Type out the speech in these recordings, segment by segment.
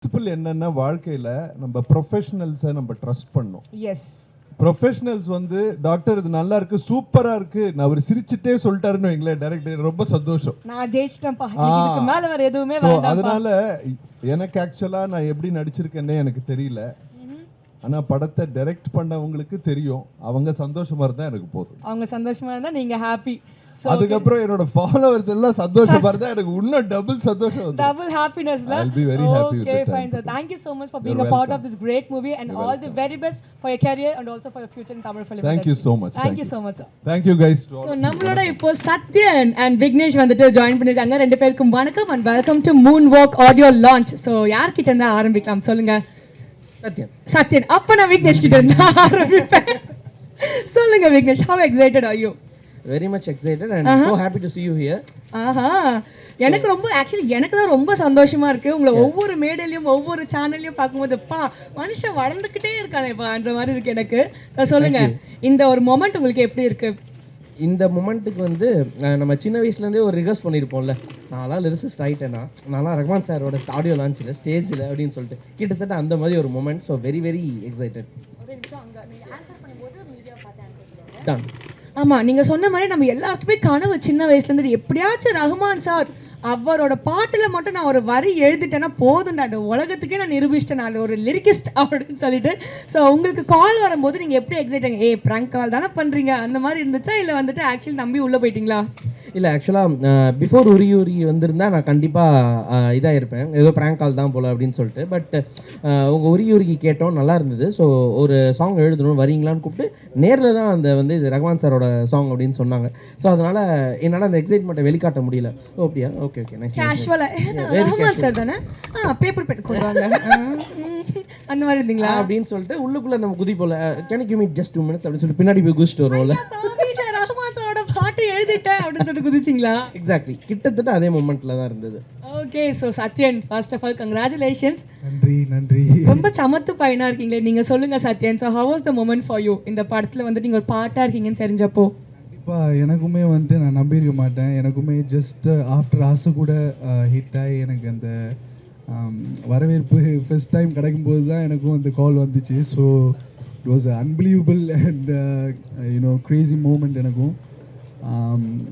Principal என்னன்னா வாழ்க்கையில நம்ம ப்ரொஃபஷனல்ஸை நம்ம ட்ரஸ்ட் பண்ணோம். எஸ், ப்ரொஃபஷனல்ஸ் வந்து டாக்டர் இது நல்லா இருக்கு சூப்பரா இருக்கு நான் அவர் சிரிச்சிட்டே சொல்லிட்டாருன்னு வைங்களேன் டைரக்டர் ரொம்ப சந்தோஷம். நான் ஜெயிச்சிட்டேன்ப்பா, இதுக்கு மேல வேற எதுவுமே So, வேண்டாம். அதனால எனக்கு ஆக்சுவலா நான் எப்படி நடிச்சிருக்கேன்னே எனக்கு தெரியல. ஆனா படத்தை டைரக்ட் பண்ணவங்களுக்கு தெரியும். அவங்க சந்தோஷமா இருந்தா எனக்கு போதும். அவங்க சந்தோஷமா இருந்தா நீங்க ஹாப்பி. அதுக்கப்புறம் என்னோட ஃபாலோவர்ஸ் எல்லாம் சந்தோஷமா இருந்தா எனக்கு இன்னும் டபுள் சந்தோஷம் வந்து. Double happiness la. I'll be very happy with Okay, that. fine sir. Thank you so much for being You're a part welcome. of this great movie and You're all the welcome. very best for your career and also for your future in Tamil film. Thank you so much. Thank you so much sir. Thank you guys to all. So நம்மளோட இப்போ Sathyan and Vignesh வந்துட்டு join பண்ணிருக்காங்க. ரெண்டு பேருக்கும் வணக்கம் and welcome to Moonwalk audio launch. So யார் கிட்ட இருந்து ஆரம்பிக்கலாம் சொல்லுங்க? சத்யன். அப்ப நான் விக்னேஷ் கிட்ட இருந்து ஆரம்பிப்பேன். சொல்லுங்க Vignesh, how excited are you? Very much excited and so happy to see you here. ஆஹா, எனக்கு ரொம்ப ஆக்சுவலி எனக்கு தான் ரொம்ப சந்தோஷமா இருக்கு. உங்களை ஒவ்வொரு மேடையிலயும் ஒவ்வொரு சேனல்லையும் பார்க்கும்போது பா மனுஷன் வளர்ந்துக்கிட்டே இருக்கானேப்பான்ற மாதிரி இருக்கு எனக்கு. சொல்லுங்க, இந்த ஒரு மொமெண்ட் உங்களுக்கு எப்படி இருக்கு? இந்த மொமெண்ட்டுக்கு வந்து நம்ம சின்ன வயசுலேருந்தே ஒரு ரிகர்ஸ் பண்ணியிருப்போம்ல. நான்லாம் லிரிசிஸ்ட் ஆகிட்டேன்னா நான்லாம் ரஹ்மான் சாரோட ஆடியோ லான்ச்சில் ஸ்டேஜில் அப்படின்னு சொல்லிட்டு கிட்டத்தட்ட அந்த மாதிரி ஒரு moment. So very very excited. Done. ஆமா, நீங்க சொன்ன மாதிரி நம்ம எல்லாருக்குமே கனவு சின்ன வயசுல இருந்து எப்படியாச்சும் ரஹ்மான் சார் அவரோட பாட்டுல மட்டும் நான் ஒரு வரி எழுதிட்டேன்னா போதும்டா, அந்த உலகத்துக்கே நான் நிரூபிச்சிட்டேன் நான் ஒரு லிரிக்கிஸ்ட் அப்படின்னு சொல்லிட்டு. ஸோ உங்களுக்கு கால் வரும்போது நீங்க எப்படி எக்ஸைட் ஆங்க? ப்ராங்க் கால் தானே பண்றீங்க அந்த மாதிரி இருந்துச்சா இல்லை வந்துட்டு ஆக்சுவலி நம்பி உள்ள போயிட்டீங்களா? இல்லை, ஆக்சுவலாக பிஃபோர் உரி வந்திருந்தா நான் கண்டிப்பாக இதாக இருப்பேன், ஏதோ ப்ராங்க் கால் தான் போல அப்படின்னு சொல்லிட்டு. பட் உங்கள் உரி கேட்டோம், நல்லா இருந்தது. ஸோ ஒரு சாங் எழுதணும் வரீங்களான்னு கூப்பிட்டு நேரில் தான் அந்த வந்து இது ரஹ்மான் சாரோட சாங் அப்படின்னு சொன்னாங்க. ஸோ அதனால் என்னால் அந்த எக்ஸைட்மெண்ட்டை வெளிக்காட்ட முடியல. ஓ அப்படியா, ஓகே ஓகே நைஸ். கேஷுவலா ரஹ்மான் சார் தானே, பேப்பர் பென் கொண்டு வாங்க அந்த மாதிரி இருந்தீங்களா அப்படின்னு சொல்லிட்டு உள்ளுக்குள்ளே நம்ம குதி போல can you meet just 2 minutes அப்படின்னு சொல்லிட்டு பின்னாடி போய் குதிச்சுட்டு வருவோம்ல. ரஹ்மான் சாரோட பாட்டு எழுதிட்டேன் அப்படின்னு சொல்லிட்டு குதிச்சிங்களா? எக்ஸாக்ட்லி, கிட்டத்தட்ட அதே மொமெண்ட்ல தான் இருந்தது. Okay, so Sathyan first of all congratulations. நன்றி நன்றி. ரொம்ப சமத்து பையனா இருக்கீங்களே, நீங்க சொல்லுங்க Sathyan. So how was the moment for you இந்த படத்துல வந்துட்டு நீங்க ஒரு பாட்டா இருக்கீங்கன்னு தெரிஞ்சப்போ? கண்டிப்பாக எனக்குமே வந்துட்டு நான் நம்பியிருக்க மாட்டேன். எனக்குமே ஜஸ்ட் ஆஃப்டர் ஆசை கூட ஹிட் ஆகி எனக்கு அந்த வரவேற்பு ஃபர்ஸ்ட் டைம் கிடைக்கும்போது தான் எனக்கும் அந்த கால் வந்துச்சு. So it was unbelievable and you know crazy moment எனக்கும்.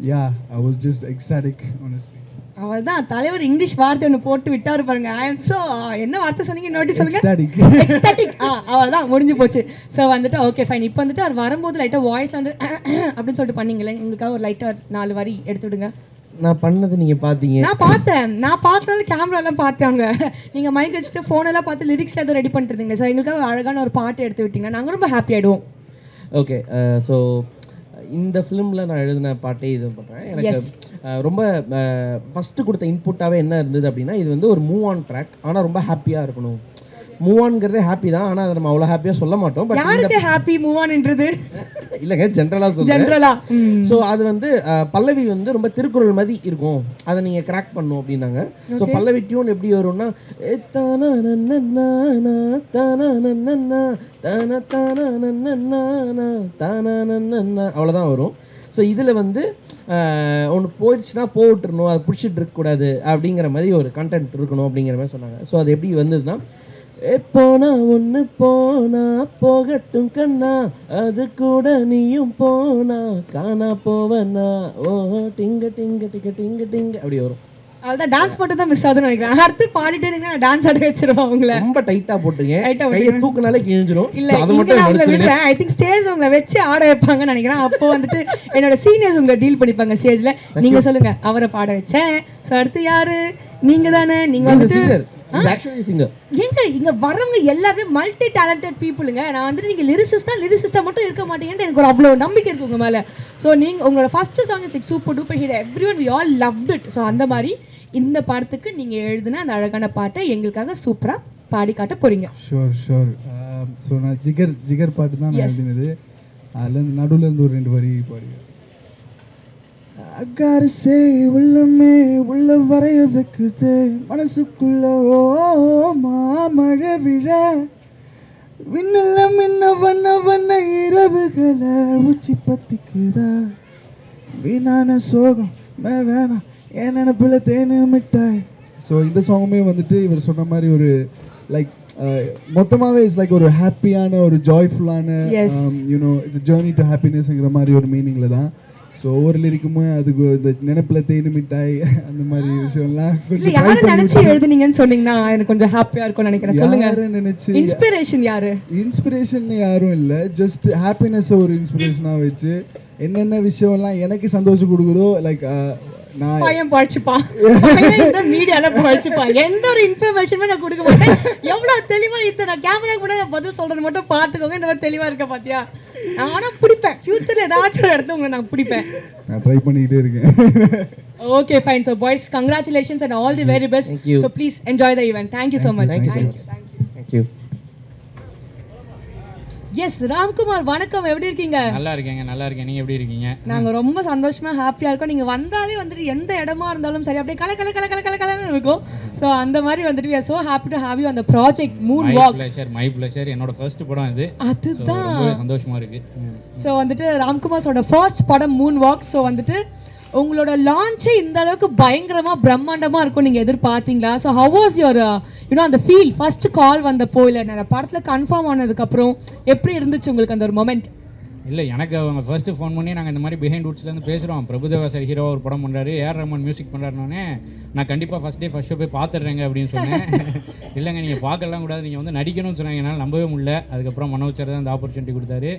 Yeah, I was just exotic honestly. அவள் தான் தலைவர் இங்கிலீஷ் வார்த்தை ஒன்று போட்டு விட்டாரு பாருங்க. ஐ எம் ஸோ என்ன வார்த்தை சொன்னீங்க இன்னொரு சொல்லுங்க? எக்ஸ்டாட்டிக். அவள் தான் முடிஞ்சு போச்சு. ஸோ வந்துட்டு ஓகே ஃபைன். இப்போ வந்துட்டு அவர் வரும்போது லைட்டாக வாய்ஸ் வந்து அப்படின்னு சொல்லிட்டு பண்ணீங்களே, எங்களுக்காக ஒரு லைட்டாக 4 வரி எடுத்து விடுங்க. நான் பண்ணது நீங்க பாத்தீங்க? நான் பார்த்தனால கேமரா எல்லாம் பார்த்தாங்க. நீங்க மைக் வச்சுட்டு போன் எல்லாம் பார்த்து லிரிக்ஸ்ல ஏதோ ரெடி பண்ணிட்டு இருந்தீங்க. ஸோ எங்களுக்காக அழகான ஒரு பாட்டு எடுத்து விட்டீங்க, நாங்கள் ரொம்ப ஹாப்பி ஆயிடுவோம். ஓகே, ஸோ இந்த ஃபிலிமில் நான் எழுதின பாட்டே இது பண்ணுறேன். எனக்கு ரொம்ப ஃபஸ்ட்டு கொடுத்த இன்புட்டாகவே என்ன இருந்தது அப்படின்னா, இது வந்து ஒரு மூவ் ஆன் ட்ராக். ஆனால் ரொம்ப ஹாப்பியாக இருக்கணும். மூவ் ஆன்ங்கிறதே ஹாப்பி தான், ஆனால் அதை நம்ம அவ்வளோ ஹாப்பியாக சொல்ல மாட்டோம். பட் யாருக்கு ஹாப்பி மூவ் ஆன்ன்றது? இல்லைங்க, ஜென்ரலாக ஜென்ரலா. ஸோ அது வந்து பல்லவி வந்து ரொம்ப திருக்குறள் மாதிரி இருக்கும், அதை நீங்கள் கிராக் பண்ணும் அப்படின்னாங்க. ஸோ பல்லவி டியூன் எப்படி வரும்னா அவ்வளோதான் வரும். ஸோ இதில் வந்து ஒன்று போயிடுச்சுன்னா போட்டுருணும், அதை பிடிச்சிட்டு இருக்கக்கூடாது அப்படிங்கிற மாதிரி ஒரு கண்டென்ட் இருக்கணும் அப்படிங்கிற மாதிரி சொன்னாங்க. ஸோ அது எப்படி வந்ததுன்னா, போனா ஒன்று போனா போகட்டும் கண்ணா, அது கூட நீயும் போனா காணா போவனா, ஓ டிங்க டிங்க டிங்க டிங்க டிங்க அப்படி வரும். அதுதான் டான்ஸ் மட்டும் தான் மிஸ் ஆகுதுன்னு நினைக்கிறேன். அடுத்து பாடிட்டே இருந்தீங்கன்னா டான்ஸ் ஆட வச்சிருவோம் அவங்கள. ரொம்ப டைட்டா போட்டுருக்கேன், டைட்டா கையை தூக்குனாலே கிழிஞ்சிரும். இல்ல அது மட்டும் அவங்கள விடுறேன். ஐ திங்க் ஸ்டேஜ் உங்களை வச்சு ஆட வைப்பாங்கன்னு நினைக்கிறேன். அப்போ வந்துட்டு என்னோட சீனியர்ஸ் உங்களை டீல் பண்ணிப்பாங்க ஸ்டேஜ்ல. நீங்க சொல்லுங்க, அவரை பாட வச்சேன். ஸோ அடுத்து யாரு? நீங்க தானே. நீங்க வந்துட்டு எங்க இங்க வரவங்க எல்லாருமே மல்டி டேலண்டட் பீப்புளுங்க. நான் வந்துட்டு நீங்க லிரிசிஸ்டா மட்டும் இருக்க மாட்டீங்கன்னு எனக்கு ஒரு அவ்வளோ நம்பிக்கை இருக்கு உங்க மேல. ஸோ நீங்க உங்களோட first song is super duper hit, everyone we all loved it. So அந்த மாதிரி இந்த படத்துக்கு நீங்க எழுதின அந்த அழகான பாட்டை எங்களுக்காக சூப்பரா பாடி காட்ட போறீங்க. Sure sure. ஸோ நான் ஜிகர் பாட்டு தான் நான் எழுதினது. அதுலேருந்து நடுவில் இருந்து ஒரு 2 வரி பாடி. அக்காரசே உள்ளமே உள்ள வரைய வைக்குது மனசுக்குள்ள, ஓ மாமழை விழ விண்ணல்ல மின்ன வண்ண வண்ண இரவுகளை உச்சி பத்திக்குதா, வீணான சோகம் வேணாம் என் நினப்புல தேனு மிட்டாய். ஸோ இந்த சாங்குமே வந்துட்டு இவர் சொன்ன மாதிரி ஒரு லைக் மொத்தமாகவே இட்ஸ் லைக் ஒரு ஹாப்பியான ஒரு ஜாய்ஃபுல்லான Yes. You know it's journey to ஹாப்பினஸ்ங்கிற மாதிரி ஒரு மீனிங்கில் தான். ஸோ ஒவ்வொரு லிரிக்குமே அதுக்கு இந்த நினைப்பில் தேனு மிட்டாய் அந்த மாதிரி விஷயம்லாம் இல்ல யாரை நினைச்சு எழுதுனீங்கன்னு சொன்னீங்கன்னா எனக்கு கொஞ்சம் ஹாப்பியா இருக்கும்னு நினைக்கிறேன். சொல்லுங்க. நினைச்சு இன்ஸ்பிரேஷன் யாரு? இன்ஸ்பிரேஷன் யாரும் இல்லை, ஜஸ்ட் ஹாப்பினஸ் ஒரு இன்ஸ்பிரேஷனாக வச்சு என்னென்ன விஷயம்லாம் எனக்கு சந்தோஷம் கொடுக்குதோ லைக் நான் பையன் பழிச்சுப்பான், மீடியால பழிச்சுப்பான், எந்த ஒரு இன்ஃபர்மேஷனுமே நான் கொடுக்க மாட்டேன். எவ்வளவு தெளிவா இத்த நான் கேமரா கூட நான் பதில் சொல்றது மட்டும் பாத்துக்கோங்க. இந்த மாதிரி தெளிவா இருக்க பாத்தியா? நானா பிடிப்பேன், ஃபியூச்சர்ல ஏதாச்சும் ஒரு இடத்துல உங்களை நான் பிடிப்பேன். நான் ட்ரை பண்ணிக்கிட்டே இருக்கேன். Okay, fine. So boys, congratulations and all the very best. Thank you. So please enjoy the event. Thank you so much. Thank you so Thank much. you. Thank you. Thank you. Yes, Ramkumar வணக்கம். எப்படி இருக்கீங்க? நல்லா இருக்கேங்க, நல்லா இருக்கேன். நீங்க எப்படி இருக்கீங்க? நாங்க ரொம்ப சந்தோஷமா ஹாப்பியா இருக்கோம். நீங்க வந்தாலே வந்துட்டு எந்த இடமா இருந்தாலும் சரி அப்படியே கல கல கல கல கல கலன்னு இருக்கும். சோ அந்த மாதிரி வந்துட்டு we are so happy to have you on the project Moonwalk. My pleasure. என்னோட ஃபர்ஸ்ட் படம் இது. அதுதான் ரொம்ப சந்தோஷமா இருக்கு. சோ வந்துட்டு ராம்குமாரோட ஃபர்ஸ்ட் படம் Moonwalk. சோ வந்துட்டு உங்களோட லான்ச்சே இந்த அளவுக்கு பயங்கரமா பிரம்மாண்டமா இருக்கும் நீங்க எதிர்பார்த்தீங்களா? So how was your you know அந்த ஃபீல் ஃபர்ஸ்ட் கால் வந்தப்போ இல்லை அந்த படத்துல கன்ஃபார்ம் ஆனதுக்கு அப்புறம் எப்படி இருந்துச்சு உங்களுக்கு அந்த ஒரு மொமெண்ட்? இல்லை, எனக்கு அவங்க ஃபர்ஸ்ட் ஃபோன் பண்ணி நாங்கள் இந்த மாதிரி பிஹைண்ட் ரூட்ஸ்லேருந்து பேசுகிறோம், பிரபுதேவா சார் ஹீரோ ஒரு படம் பண்ணுறாரு, ஏஆர் ரஹ்மான் மியூசிக் பண்ணுறாருனே, நான் கண்டிப்பாக ஃபர்ஸ்ட் ஷோ போய் பார்த்துடுறேங்க அப்படின்னு சொன்னேன். இல்லைங்க நீங்கள் பார்க்கலாம் கூடாது, நீங்கள் வந்து நடிக்கணும்னு சொன்னாங்க. என்னால் நம்பவே முடியல. அதுக்கப்புறம் மனோஜ் சார் தான் அந்த ஆப்பர்ச்சுனிட்டி கொடுத்தாரு.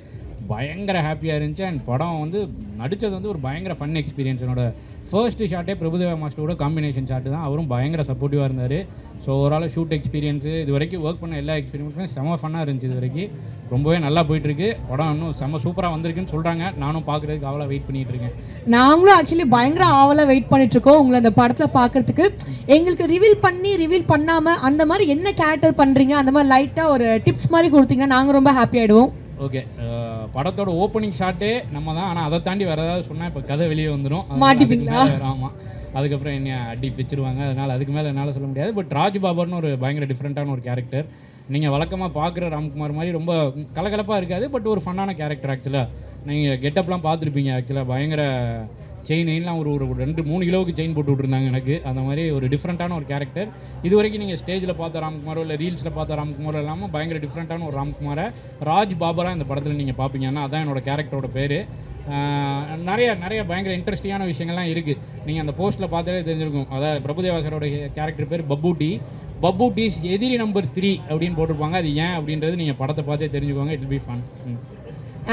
பயங்கர ஹாப்பியாக இருந்துச்சு. அண்ட் படம் வந்து நடித்தது வந்து ஒரு பயங்கர ஃபன் எக்ஸ்பீரியன்ஸ். என்னோட ஃபர்ஸ்ட் ஷாட்டே பிரபுதேவா மாஸ்டரோட காம்பினேஷன் ஷாட்டு தான். அவரும் பயங்கர சப்போர்ட்டிவாக இருந்தார். ஸோ ஓவரால் ஷூட் எக்ஸ்பீரியன்ஸு இது வரைக்கும் ஒர்க் பண்ண எல்லா எக்ஸ்பீரியன்ஸுமே செம்ம ஃபன்னாக இருந்துச்சு. இது வரைக்கும் ரொம்பவே நல்லா போயிட்டுருக்கு. படம் இன்னும் செம்ம சூப்பராக வந்திருக்குன்னு சொல்கிறாங்க. நானும் பார்க்குறதுக்கு அவ்வளோ வெயிட் பண்ணிகிட்டு இருக்கேன். நாங்களும் ஆக்சுவலி பயங்கர ஆவலாக வெயிட் பண்ணிட்டு இருக்கோம் உங்களை அந்த படத்தில் பார்க்கறதுக்கு. எங்களுக்கு ரிவீல் பண்ணாமல் அந்த மாதிரி என்ன கேரக்டர் பண்ணுறீங்க அந்த மாதிரி லைட்டாக ஒரு டிப்ஸ் மாதிரி கொடுத்தீங்கன்னா நாங்கள் ரொம்ப ஹாப்பி ஆகிடுவோம். ஓகே, படத்தோட ஓப்பனிங் ஷாட்டே நம்ம தான். ஆனால் அதை தாண்டி வேறு ஏதாவது சொன்னால் இப்போ கதை வெளியே வந்துடும். மாட்டிப்பீங்களா? ஆமாம், அதுக்கப்புறம் என்ன அடி பிச்சிருவாங்க. அதனால் அதுக்கு மேலே என்னால் சொல்ல முடியாது. பட் ராஜ் பாபர்னு ஒரு பயங்கர டிஃப்ரெண்ட்டான ஒரு கேரக்டர். நீங்கள் வழக்கமாக பார்க்குற ராம்குமார் மாதிரி ரொம்ப கலகலப்பாக இருக்காது. பட் ஒரு ஃபன்னான கேரக்டர். ஆக்சுவலாக நீங்கள் கெட்டப்லாம் பார்த்துருப்பீங்க. ஆக்சுவலாக பயங்கர செயின்லாம் ஒரு 2-3 கிலோவுக்கு செயின் போட்டு விட்ருந்தாங்க எனக்கு. அந்த மாதிரி ஒரு டிஃப்ரெண்ட்டான ஒரு கேரக்டர். இது வரைக்கும் நீங்கள் ஸ்டேஜில் பார்த்த ராம்குமாரோ இல்லை ரீல்ஸில் பார்த்த ராம்குமாரோ இல்லாமல் பயங்கர டிஃப்ரெண்ட்டான ஒரு ராம்குமாரை ராஜ் பாபரா இந்த படத்தில் நீங்கள் பார்ப்பீங்க. ஏன்னா அதான் என்னோட கேரக்டரோட பேர். நிறைய பயங்கர இன்ட்ரெஸ்டிங்கான விஷயங்கள்லாம் இருக்குது. நீங்கள் அந்த போஸ்ட்டில் பார்த்தாலே தெரிஞ்சிருக்கும். அதாவது பிரபுதேவா சாரோட கேரக்டர் பேர் பப்பு டீஸ் எதிரி நம்பர் 3 அப்படின்னு போட்டிருப்பாங்க. அது ஏன் அப்படின்றது நீங்கள் படத்தை பார்த்தே தெரிஞ்சுக்கோங்க. It will be fun.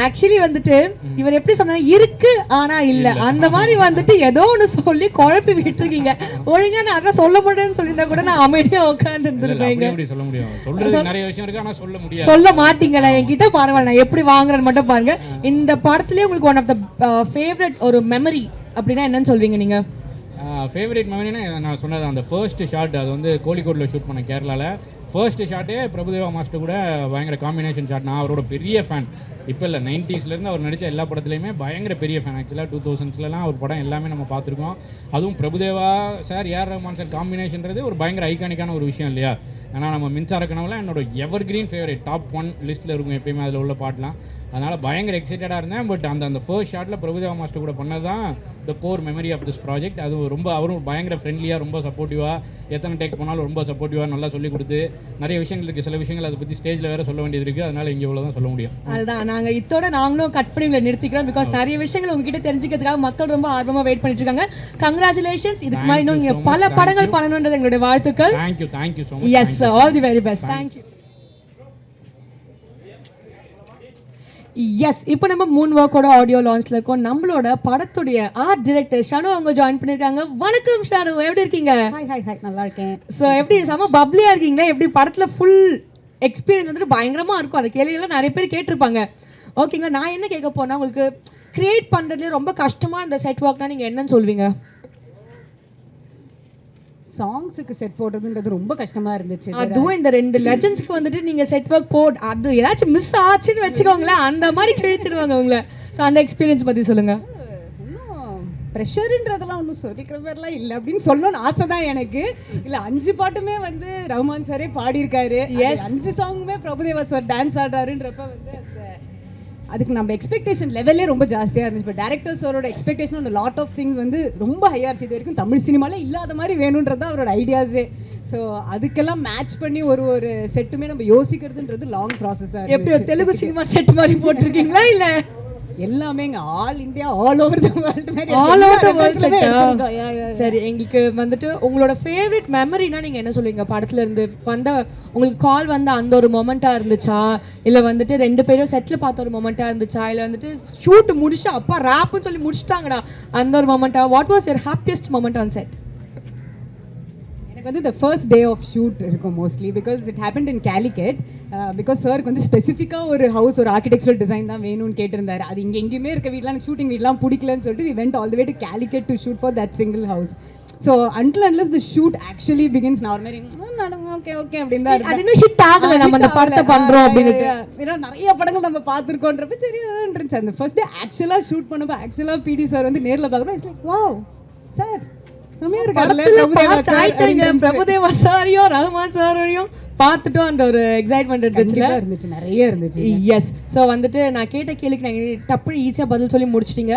Actually வந்துட்டு இவர் எப்படி சொன்னா இருக்கு ஆனா இல்ல அந்த மாதிரி வந்துட்டு ஏதோ ஒண்ணு சொல்லி குழப்பி விட்டுருக்கீங்க. ஒழுங்கா நான் அதான் சொல்ல மாட்டேன்னு சொல்லியிருந்தா கூட நான் அமைதியா உட்கார்ந்து இருந்திருப்பேன். சொல்ல முடியும், சொல்றது நிறைய விஷயம் இருக்கு, ஆனா சொல்ல முடியாது. சொல்ல மாட்டீங்களா என்கிட்ட? பரவாயில்ல, நான் எப்படி வாங்குறேன்னு மட்டும் பாருங்க. இந்த படத்துலயே உங்களுக்கு ஒன் ஆஃப் த ஃபேவரட் ஒரு மெமரி அப்படின்னா என்னன்னு சொல்வீங்க நீங்க? ஃபேவரட் மெமரினா நான் சொன்னது அந்த ஃபர்ஸ்ட் ஷாட். அது வந்து கோழிக்கோட்டில் ஷூட் பண்ண கேரளாவில் ஃபர்ஸ்ட் ஷாட்டே பிரபுதேவா மாஸ்டர் கூட பயங்கர காம்பினேஷன் ஷாட். நான் அவரோட பெரிய ஃபேன். இப்போ இல்லை, 90ஸ்லேருந்து அவர் நடித்த எல்லா படத்துலையுமே பயங்கர பெரிய ஃபேன். ஆக்சுவலாக 2000ஸ்லாம் அவர் படம் எல்லாமே நம்ம பார்த்துருக்கோம். அதுவும் Prabhudeva sir AR Rahman sir காம்பினேஷன்றது ஒரு பயங்கர ஐகானிக்கான ஒரு விஷயம் இல்லையா? ஏன்னா நம்ம மின்சார கனவுலாம் என்னோட எவர் கிரீன் ஃபேவரட் டாப் 1 லிஸ்ட்டில் இருக்கும் எப்பயுமே அதில் உள்ள பாட்டெலாம். அதனால் பயங்கர எக்ஸைட்டடாக இருந்தேன். பட் அந்த ஃபர்ஸ்ட் ஷாட்டில் பிரபுதேவா மாஸ்டர் கூட பண்ணது தான் the core memory of this project. அது ரொம்ப அவரும் பயங்கர ஃப்ரெண்ட்லியாக, ரொம்ப சப்போர்ட்டிவாக, எத்தனை டேக் போனாலும் ரொம்ப சப்போர்ட்டிவாக நல்லா சொல்லிக் கொடுத்து நிறைய விஷயங்கள் இருக்குது. சில விஷயங்கள் அதை பற்றி ஸ்டேஜில் வேறு சொல்ல வேண்டியது இருக்குது. அதனால் இங்கே இவ்வளோ தான் சொல்ல முடியும். அதுதான் நாங்கள் இதோட நாங்களும் கட் பண்ணி உங்களை நிறுத்திக்கிறோம். பிகாஸ் நிறைய விஷயங்கள் உங்ககிட்ட தெரிஞ்சுக்கிறதுக்காக மக்கள் ரொம்ப ஆர்வமாக வெயிட் பண்ணிட்டு இருக்காங்க. கங்க்ராச்சுலேஷன்ஸ். இதுக்கு மாதிரி இன்னும் நீங்கள் பல படங்கள் பண்ணணுன்றது எங்களுடைய வாழ்த்துக்கள். Thank you so much. Yes, all the very best. Thank you. Yes, இப்போ நம்ம மூன்வாக்கோட ஆடியோ லான்ச்ல இருக்கோம். நம்மளோட படத்துடைய ஆர்ட் டைரக்டர் ஷனு அவங்க ஜாயின் பண்ணிருக்காங்க. வணக்கம் ஷனு, எப்படி இருக்கீங்க? ஹாய், நல்லா இருக்கேன். ஸோ எப்படி செம பப்ளியா இருக்கீங்களா? எப்படி படத்துல ஃபுல் எக்ஸ்பீரியன்ஸ் வந்துட்டு பயங்கரமா இருக்கும். அந்த கேள்வியெல்லாம் நிறைய பேர் கேட்டிருப்பாங்க. ஓகேங்களா, நான் என்ன கேட்க போனா உங்களுக்கு கிரியேட் பண்றதுல ரொம்ப கஷ்டமா இந்த செட் ஒர்க்னா நீங்க என்னன்னு சொல்வீங்க? சாங்ஸுக்கு செட் போடுறதுன்றது ரொம்ப கஷ்டமா இருந்துச்சு. அதுவும் இந்த 2 லெஜண்ட்ஸ்க்கு வந்துட்டு நீங்க செட் ஒர்க் அது ஏதாச்சும் மிஸ் ஆச்சுன்னு வச்சுக்கோங்களேன், அந்த மாதிரி கிழிச்சிருவாங்க உங்களை. ஸோ அந்த எக்ஸ்பீரியன்ஸ் பத்தி சொல்லுங்க. இன்னும் ப்ரெஷருன்றதெல்லாம் ஒன்றும் சொல்லிக்கிற மாதிரிலாம் இல்லை அப்படின்னு சொல்லணும்னு ஆசை தான் எனக்கு. இல்லை 5 பாட்டுமே வந்து ரஹ்மான் சாரே பாடியிருக்காரு. 5 சாங்குமே பிரபுதேவா சார் டான்ஸ் ஆடுறாருன்றப்ப வந்து அதுக்கு நம்ம எக்ஸ்பெக்டேஷன் லெவலே ரொம்ப ஜாஸ்தியாக இருந்துச்சு. இப்போ டேரக்டர் சாரோட எக்ஸ்பெக்டேஷன் லாட் ஆஃப் திங்ஸ் வந்து ரொம்ப ஹையாக இருந்துச்சு. இது வரைக்கும் தமிழ் சினிமாவில் இல்லாத மாதிரி வேணுன்றது தான் அவரோட ஐடியாஸே. ஸோ அதுக்கெல்லாம் மேட்ச் பண்ணி ஒரு ஒரு செட்டுமே நம்ம யோசிக்கிறதுன்றது லாங் ப்ராசஸாக எப்படி ஒரு தெலுங்கு சினிமா செட் மாதிரி போட்டிருக்கீங்களா இல்ல எல்லாமே இங்க all India all over the world மாதிரி ஆல் ஓவர் தி வேர்ல்ட் எடுத்திருக்கோம். சரி, எங்களுக்கு வந்துட்டு உங்களோட ஃபேவரட் மெமரினா நீங்க என்ன சொல்லுவீங்க? படத்துல இருந்து வந்த உங்களுக்கு கால் வந்த அந்த ஒரு மொமெண்டா இருந்துச்சா, இல்ல வந்துட்டு ரெண்டு பேரும் செட்ல பார்த்த ஒரு மொமெண்டா இருந்துச்சா, இல்ல வந்துட்டு ஷூட் முடிச்சு அப்பா ராப்னு சொல்லி முடிச்சிட்டாங்கடா அந்த ஒரு மொமெண்டா? What was your happiest moment on set? எனக்கு வந்து the first day of shoot இருக்கும் mostly because it happened in Calicut. Because சாருக்கு வந்து ஸ்பெசிஃபிக்காக ஒரு ஹவுஸ் ஒரு ஆர்கிடெக்சரல் டிசைன் தான் வேணும்னு கேட்டிருந்தாரு. அது இங்கே எங்கேயுமே இருக்க வீட்லாம் எனக்கு ஷூட்டிங் வீட்லாம் பிடிக்கலன்னு சொல்லிட்டு we went all the way to Calicut to shoot for that single house. So until unless the shoot actually begins normally okay okay அப்படின்னு தான் அது இன்னும் ஹிட் ஆகல, நம்ம அந்த படத்தை பண்றோம் அப்படின்னு. ஏன்னா நிறைய படங்கள் நம்ம பார்த்துருக்கோன்றப்ப சரி இருந்துச்சு. அந்த ஃபர்ஸ்ட் டே ஆக்சுவலாக ஷூட் பண்ணப்போ ஆக்சுவலாக பிடி சார் வந்து நேரில் பார்க்குறோம். இட்ஸ் லைக் வாவ் சார் செம்மையா இருக்காருல்ல பிரபுதேவா சாரையும் ரஹ்மான் சாரையும் பார்த்துட்டோம் அந்த ஒரு எக்ஸைட்மெண்ட் இருந்துச்சு, நிறைய இருந்துச்சு. எஸ். ஸோ வந்துட்டு நான் கேட்ட கேள்விக்கு நாங்கள் டப்புன்னு ஈஸியாக பதில் சொல்லி முடிச்சிட்டீங்க.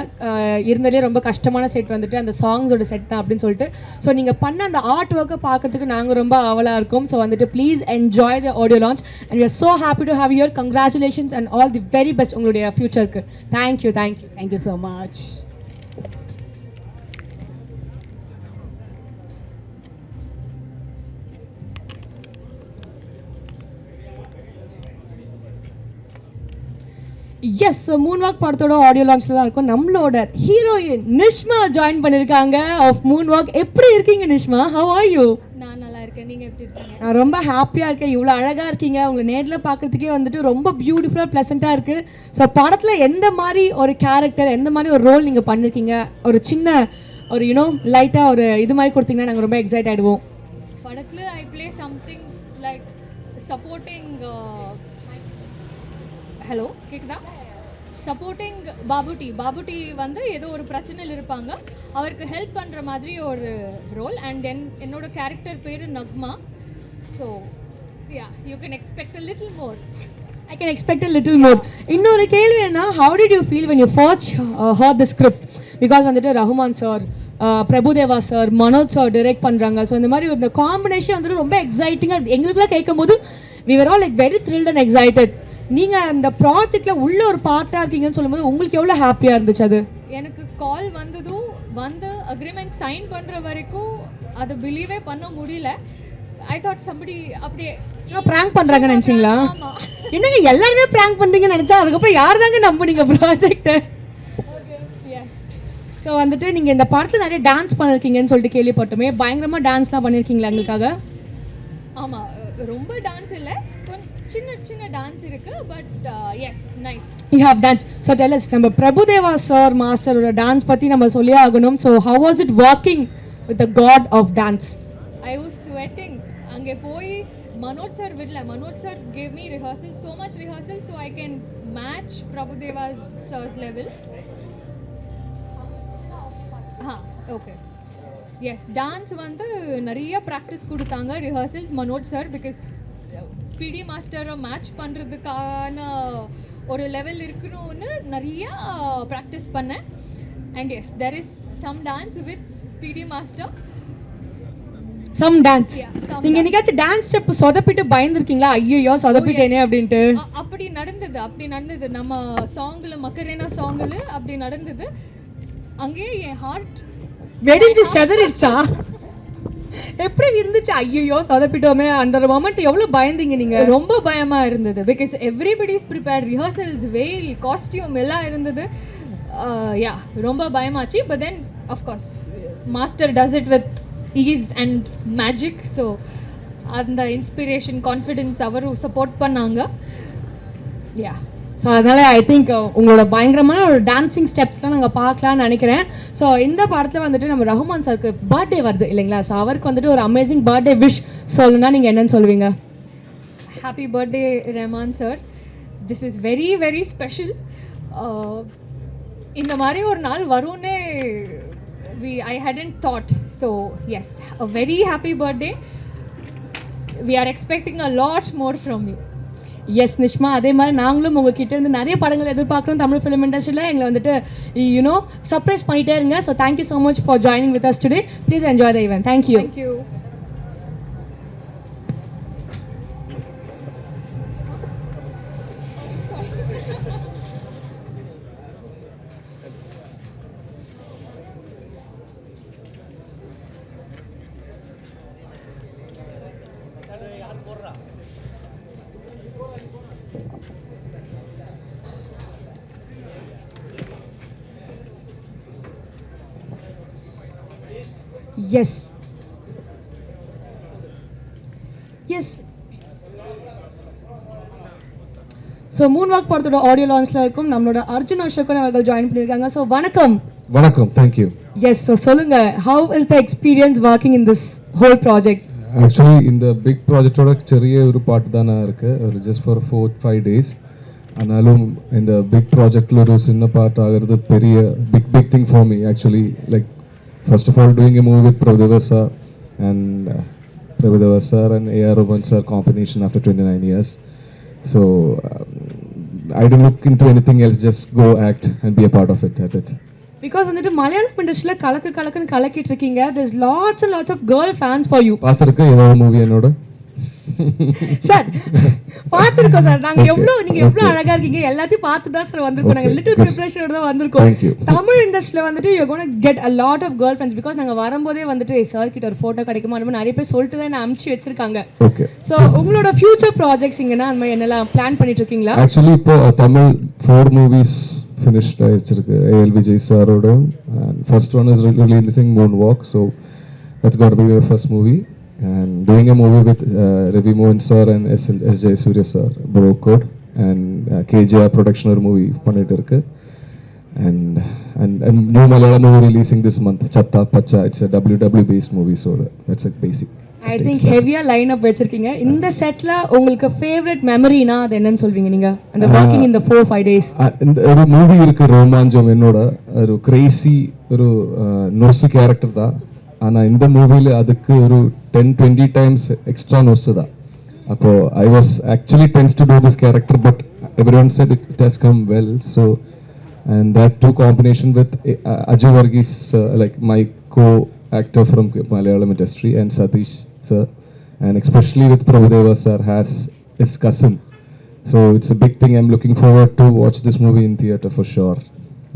இருந்ததுலேயே ரொம்ப கஷ்டமான செட் வந்துட்டு அந்த சாங்ஸோட செட் தான் அப்படின்னு சொல்லிட்டு. ஸோ நீங்கள் பண்ண அந்த ஆர்ட் ஒர்க்கை பார்க்கறதுக்கு நாங்கள் ரொம்ப ஆவலாக இருக்கோம். ஸோ வந்துட்டு please enjoy the audio launch and we are so happy to have your congratulations and all the very best உங்களுடைய ஃபியூச்சருக்கு. Thank you thank you thank you so much. Yes, Moonwalk படத்தோட ஆடியோ லான்ச்ல தான் இருக்கும். நம்மளோட ஹீரோயின் நிஷ்மா ஜாயின் பண்ணிருக்காங்க ஆஃப் மூன்வாக். எப்படி இருக்கீங்க நிஷ்மா? How are you? நான் நல்லா இருக்கேன். நீங்க எப்படி இருக்கீங்க? நான் ரொம்ப ஹாப்பியா இருக்கேன். இவ்வளோ அழகா இருக்கீங்க. உங்களை நேர்ல பார்க்கறதுக்கே வந்துட்டு ரொம்ப பியூட்டிஃபுல்லா ப்ளசண்டா இருக்கு. ஸோ படத்துல எந்த மாதிரி ஒரு கேரக்டர், எந்த மாதிரி ஒரு ரோல் நீங்க பண்ணிருக்கீங்க? ஒரு சின்ன ஒரு லைட்டா ஒரு இது மாதிரி கொடுத்தீங்கன்னா நாங்கள் ரொம்ப எக்ஸைட் ஆயிடுவோம். படத்துல ஐ play something like supporting. Hello கேக்குதா? சப்போர்ட்டிங் பாபுட்டி வந்து ஏதோ ஒரு பிரச்சனையில் இருப்பாங்க, அவருக்கு ஹெல்ப் பண்ணுற மாதிரி ஒரு ரோல். அண்ட் என்னோட கேரக்டர் பேர் Nagma. So yeah, you can expect a little more. I can expect a little more. இன்னொரு கேள்வி என்ன, how did you feel when you first heard the script? Because வந்துட்டு Rahman sir, Prabhudeva sir, Manoj sir direct பண்றாங்க. So இந்த மாதிரி ஒரு combination வந்துட்டு ரொம்ப எக்ஸைட்டிங்காக எங்களுக்குலாம் கேட்கும் போது we were all like very thrilled and excited. நீங்க அந்த ப்ராஜெக்ட்ல உள்ள ஒரு பார்ட்டா இருக்கீங்கன்னு சொல்லும்போது உங்களுக்கு எவ்வளவு ஹாப்பியா இருந்துச்சு? அது எனக்கு கால் வந்ததும் வந்து அக்ரிமெண்ட் சைன் பண்ற வரைக்கும் அதை பிலீவே பண்ண முடியல. ஐ தாட் சம்படி அப்படியே பிராங்க் பண்றாங்கன்னு நினைச்சீங்களா? ஆமா. என்னங்க எல்லாருமே பிராங்க் பண்றீங்கன்னு நினைச்சா அதுக்கப்புறம் யார் தாங்க நம்புனீங்க ப்ராஜெக்ட்? ஸோ வந்துட்டு நீங்க இந்த படத்துல நிறைய டான்ஸ் பண்ணிருக்கீங்கன்னு சொல்லிட்டு கேள்விப்பட்டோமே. பயங்கரமா டான்ஸ்லாம் பண்ணிருக்கீங்களா எங்களுக்காக? ஆமா, ரொம்ப டான்ஸ் இல்ல, கொஞ்சம் சின்ன சின்ன டான்ஸ் இருக்கு. But yes, nice. You have danced. So tell us, நம்ம பிரபுதேவா சார் மாஸ்டரோட டான்ஸ் பத்தி நம்ம சொல்லியே ஆகணும். So how was it working with the god of dance? I was sweating. அங்கே போய் மனோஜ் சார் விடல. Manoj sir gave me rehearsal, so much rehearsal, so I can match Prabhudeva sir's level. Okay. Yes, dance வந்து நிறைய practice கொடுத்தாங்க, rehearsals Manoj sir. Because பிடி மாஸ்டரை match பண்ணுறதுக்கான ஒரு level இருக்கணும்னு நிறையா ப்ராக்டிஸ் பண்ணேன். And yes, there is some dance with PD master. Some dance. Yeah, some நீங்க என்னைக்காச்சும் டான்ஸ் ஸ்டெப் சொதப்பிட்டு பயந்துருக்கீங்களா? ஐயோ சொதப்பிட்டேனே அப்படின்ட்டு? அப்படி நடந்தது. நம்ம சாங்ல மக்கரேனா சாங்ல அப்படி நடந்தது. அங்கேயே என் ஹார்ட் வெடிஞ்சு செதறிடுச்சா? எப்படி இருந்துச்சு? ஐயோ சொதப்பிட்டோமே அந்த ஒரு மொமெண்ட் எவ்வளவு பயந்தீங்க நீங்க? ரொம்ப பயமா இருந்தது. Because everybody is prepared, rehearsals, வெயில், காஸ்டியூம் எல்லாம் இருந்தது. யா, ரொம்ப பயமாச்சு. But then of course master does it with ease and magic. So அந்த இன்ஸ்பிரேஷன், கான்ஃபிடென்ஸ் அவரும் சப்போர்ட் பண்ணாங்க. யா, ஸோ அதனால ஐ திங்க் உங்களோட பயங்கரமான ஒரு டான்சிங் ஸ்டெப்ஸ்லாம் நாங்கள் பார்க்கலாம்னு நினைக்கிறேன். ஸோ இந்த படத்தில் வந்துட்டு நம்ம ரஹ்மான் சாருக்கு பர்த்டே வருது இல்லைங்களா? ஸோ அவருக்கு வந்துட்டு ஒரு அமேசிங் பர்த்டே விஷ் சொல்லணும்னா நீங்கள் என்னன்னு சொல்லுவீங்க? Happy birthday Rahman sir. This is very very special. இந்த மாதிரி ஒரு நாள் வரும்னே I hadn't thought. So yes, a very happy birthday. We are expecting a lot more from you. Yes Nishma, அதே மாதிரி நாங்களும் உங்ககிட்ட இருந்து நிறைய படங்கள் எதிர்பார்க்குறோம். தமிழ் ஃபிலிம் இண்டஸ்ட்ரியில் எங்களை வந்துட்டு சர்ப்ரைஸ் பண்ணிட்டே இருங்க. So thank you so much for joining with us today. Please enjoy the event. Thank you. Thank you. Yes yes so Moonwalk படத்தோட ஆடியோ லான்ச்ல இருக்கும் நம்மளோட அர்ஜுன் அசோகன் அவர்கள் ஜாயின் பண்ணியிருக்காங்க. ஸோ வணக்கம். வணக்கம், தேங்க்யூ. எஸ், ஸோ சொல்லுங்க, how is the experience working in this whole project? Actually இந்த பிக் ப்ராஜெக்டோட செறிய ஒரு பாட்டு தானே இருக்குது, ஒரு ஜஸ்ட் ஃபார் 4-5 days. ஆனாலும் இந்த பிக் ப்ராஜெக்டில் ஒரு சின்ன பார்ட் ஆகிறது பெரிய big thing for me actually. Like first of all doing a movie with Prabhudeva sir and Prabhudeva sir and A.R. Rahman sir combination after 29 years. So I don't look into anything else, just go act and be a part of it. That's it. Because வந்துட்டு மலையாளம் இண்டஸ்ட்ரியில கலக்குன்னு கலக்கிட்டு இருக்கீங்க. There's lots and lots of girl fans for you. பார்த்திருக்க ஏதாவது movie என்னோட? Sir பார்த்திருக்கோம் sir. நாங்க நீங்க எவ்வளவு அழகா இருக்கீங்க எல்லாத்தையும் பார்த்து தான் சார் வந்திருக்கோம். நாங்க லிட்டில் ப்ரிப்பரேஷனோட தான் வந்திருக்கோம். தமிழ் இண்டஸ்ட்ரியில வந்துட்டு you're going to get a lot of girl fans because நாங்க வரும்போதே வந்துட்டு சார் கிட்ட ஒரு போட்டோ கிடைக்குமா அந்த மாதிரி நிறைய பேர் சொல்லிட்டு தான் அனுப்பிச்சு வச்சிருக்காங்க. ஓகே. சோ உங்களோட ஃபியூச்சர் ப்ராஜெக்ட்ஸ் இங்கனா அந்த மாதிரி என்னெல்லாம் பிளான் பண்ணிட்டு இருக்கீங்களா? ஆக்சுவலி இப்போ தமிழ் 4 movies finished ஆயிடுச்சு. A.L. Vijay சாரோட first one is releasing Moonwalk, so that's going to be your first movie. And doing a movie with Ravi Mohan sir and S. Jayasuriya sir, Bro Code, and KJR production or movie பண்ணிட்டு இருக்கு. And new Malayalam movie releasing this month, Chatta Pacha. It's a WW based movie, so that's a basic. I think heavier lineup வச்சிருக்கீங்க. இந்த செட்ல உங்களுக்கு favourite மெமரினா அது என்னன்னு சொல்வீங்க நீங்க? அந்த வாக்கிங் இன் தி 4-5 days. இந்த ஒரு மூவி இருக்கு ரோமாஞ்சம், என்னோட ஒரு கிரேசி ஒரு நொசு கேரக்டர் தான். ஆனா இந்த மூவில அதுக்கு ஒரு 10-20 times எக்ஸ்ட்ரா நொசு தான். அப்போ I was actually tends to do this character, but everyone said it has come well. So and that too combination with Ajay Varghese, like my co-actor from Malayalam industry, and Satish sir, and especially with Prabhudeva sir has his cousin. So it's a big thing. I'm looking forward to watch this movie in theater for sure.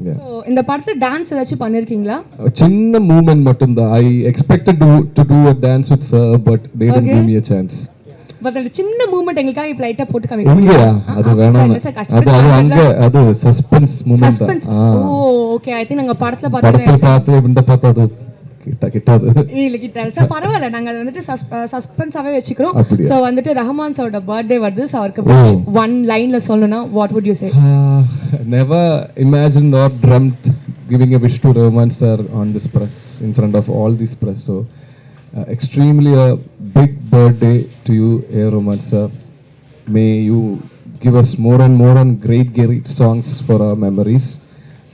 Yeah. So இந்த படத்துல dance ஏதாச்சும் பண்ணிருக்கீங்களா? சின்ன movement மட்டும் தான். I expected to do a dance with sir, but they didn't give me a chance. But அந்த சின்ன movement எங்களுக்காக இப்ப லைட்டா போட்டு காமிக்க முடியுமா? அது வேணாம். அது அங்க அது சஸ்பென்ஸ் மூவ்மெண்ட் தான். ஓ ஓகே. ஐ திங்க் நாங்க படத்துல பார்த்து இந்த பார்த்தா அது கிட்டாது. இல்ல கிட்டாது சார், பரவாயில்ல. நாங்க அதை வந்துட்டு சஸ்பென்ஸாவே வச்சுக்கிறோம். சோ வந்துட்டு ரஹ்மான் சாரோட பர்த்டே வருது. சோ அவருக்கு ஒன் லைன்ல சொல்லணும்னா what would you say? Never imagined or dreamt giving a wish to Rahman sir on this press, in front of all this press. So extremely a big birthday to you, A. Rahman sir. May you give us more and great songs for our memories.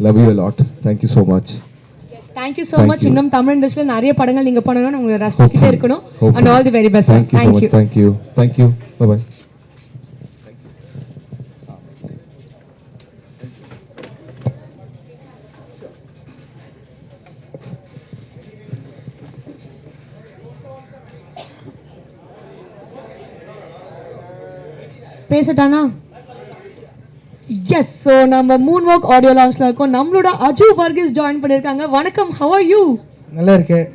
Love you a lot. Thank you so much. Thank you so much. இன்னும் தமிழ் இண்டஸ்ட்ரியில நிறைய படங்கள் நீங்க பண்ணனும், உங்களை ரசிச்சிட்டே இருக்கணும். And all the very best. Thank you. Thank you. Bye bye. பேசட்டானா? Yes. So நம்ம மூன் வாக் ஆடியோ லான்ச்ல இருக்கோம். நம்மளோட அஜு வர்கீஸ் ஜாயின் பண்ணியிருக்காங்க. வணக்கம், ஹவ் ஆர் யூ? நல்லா இருக்கேன்.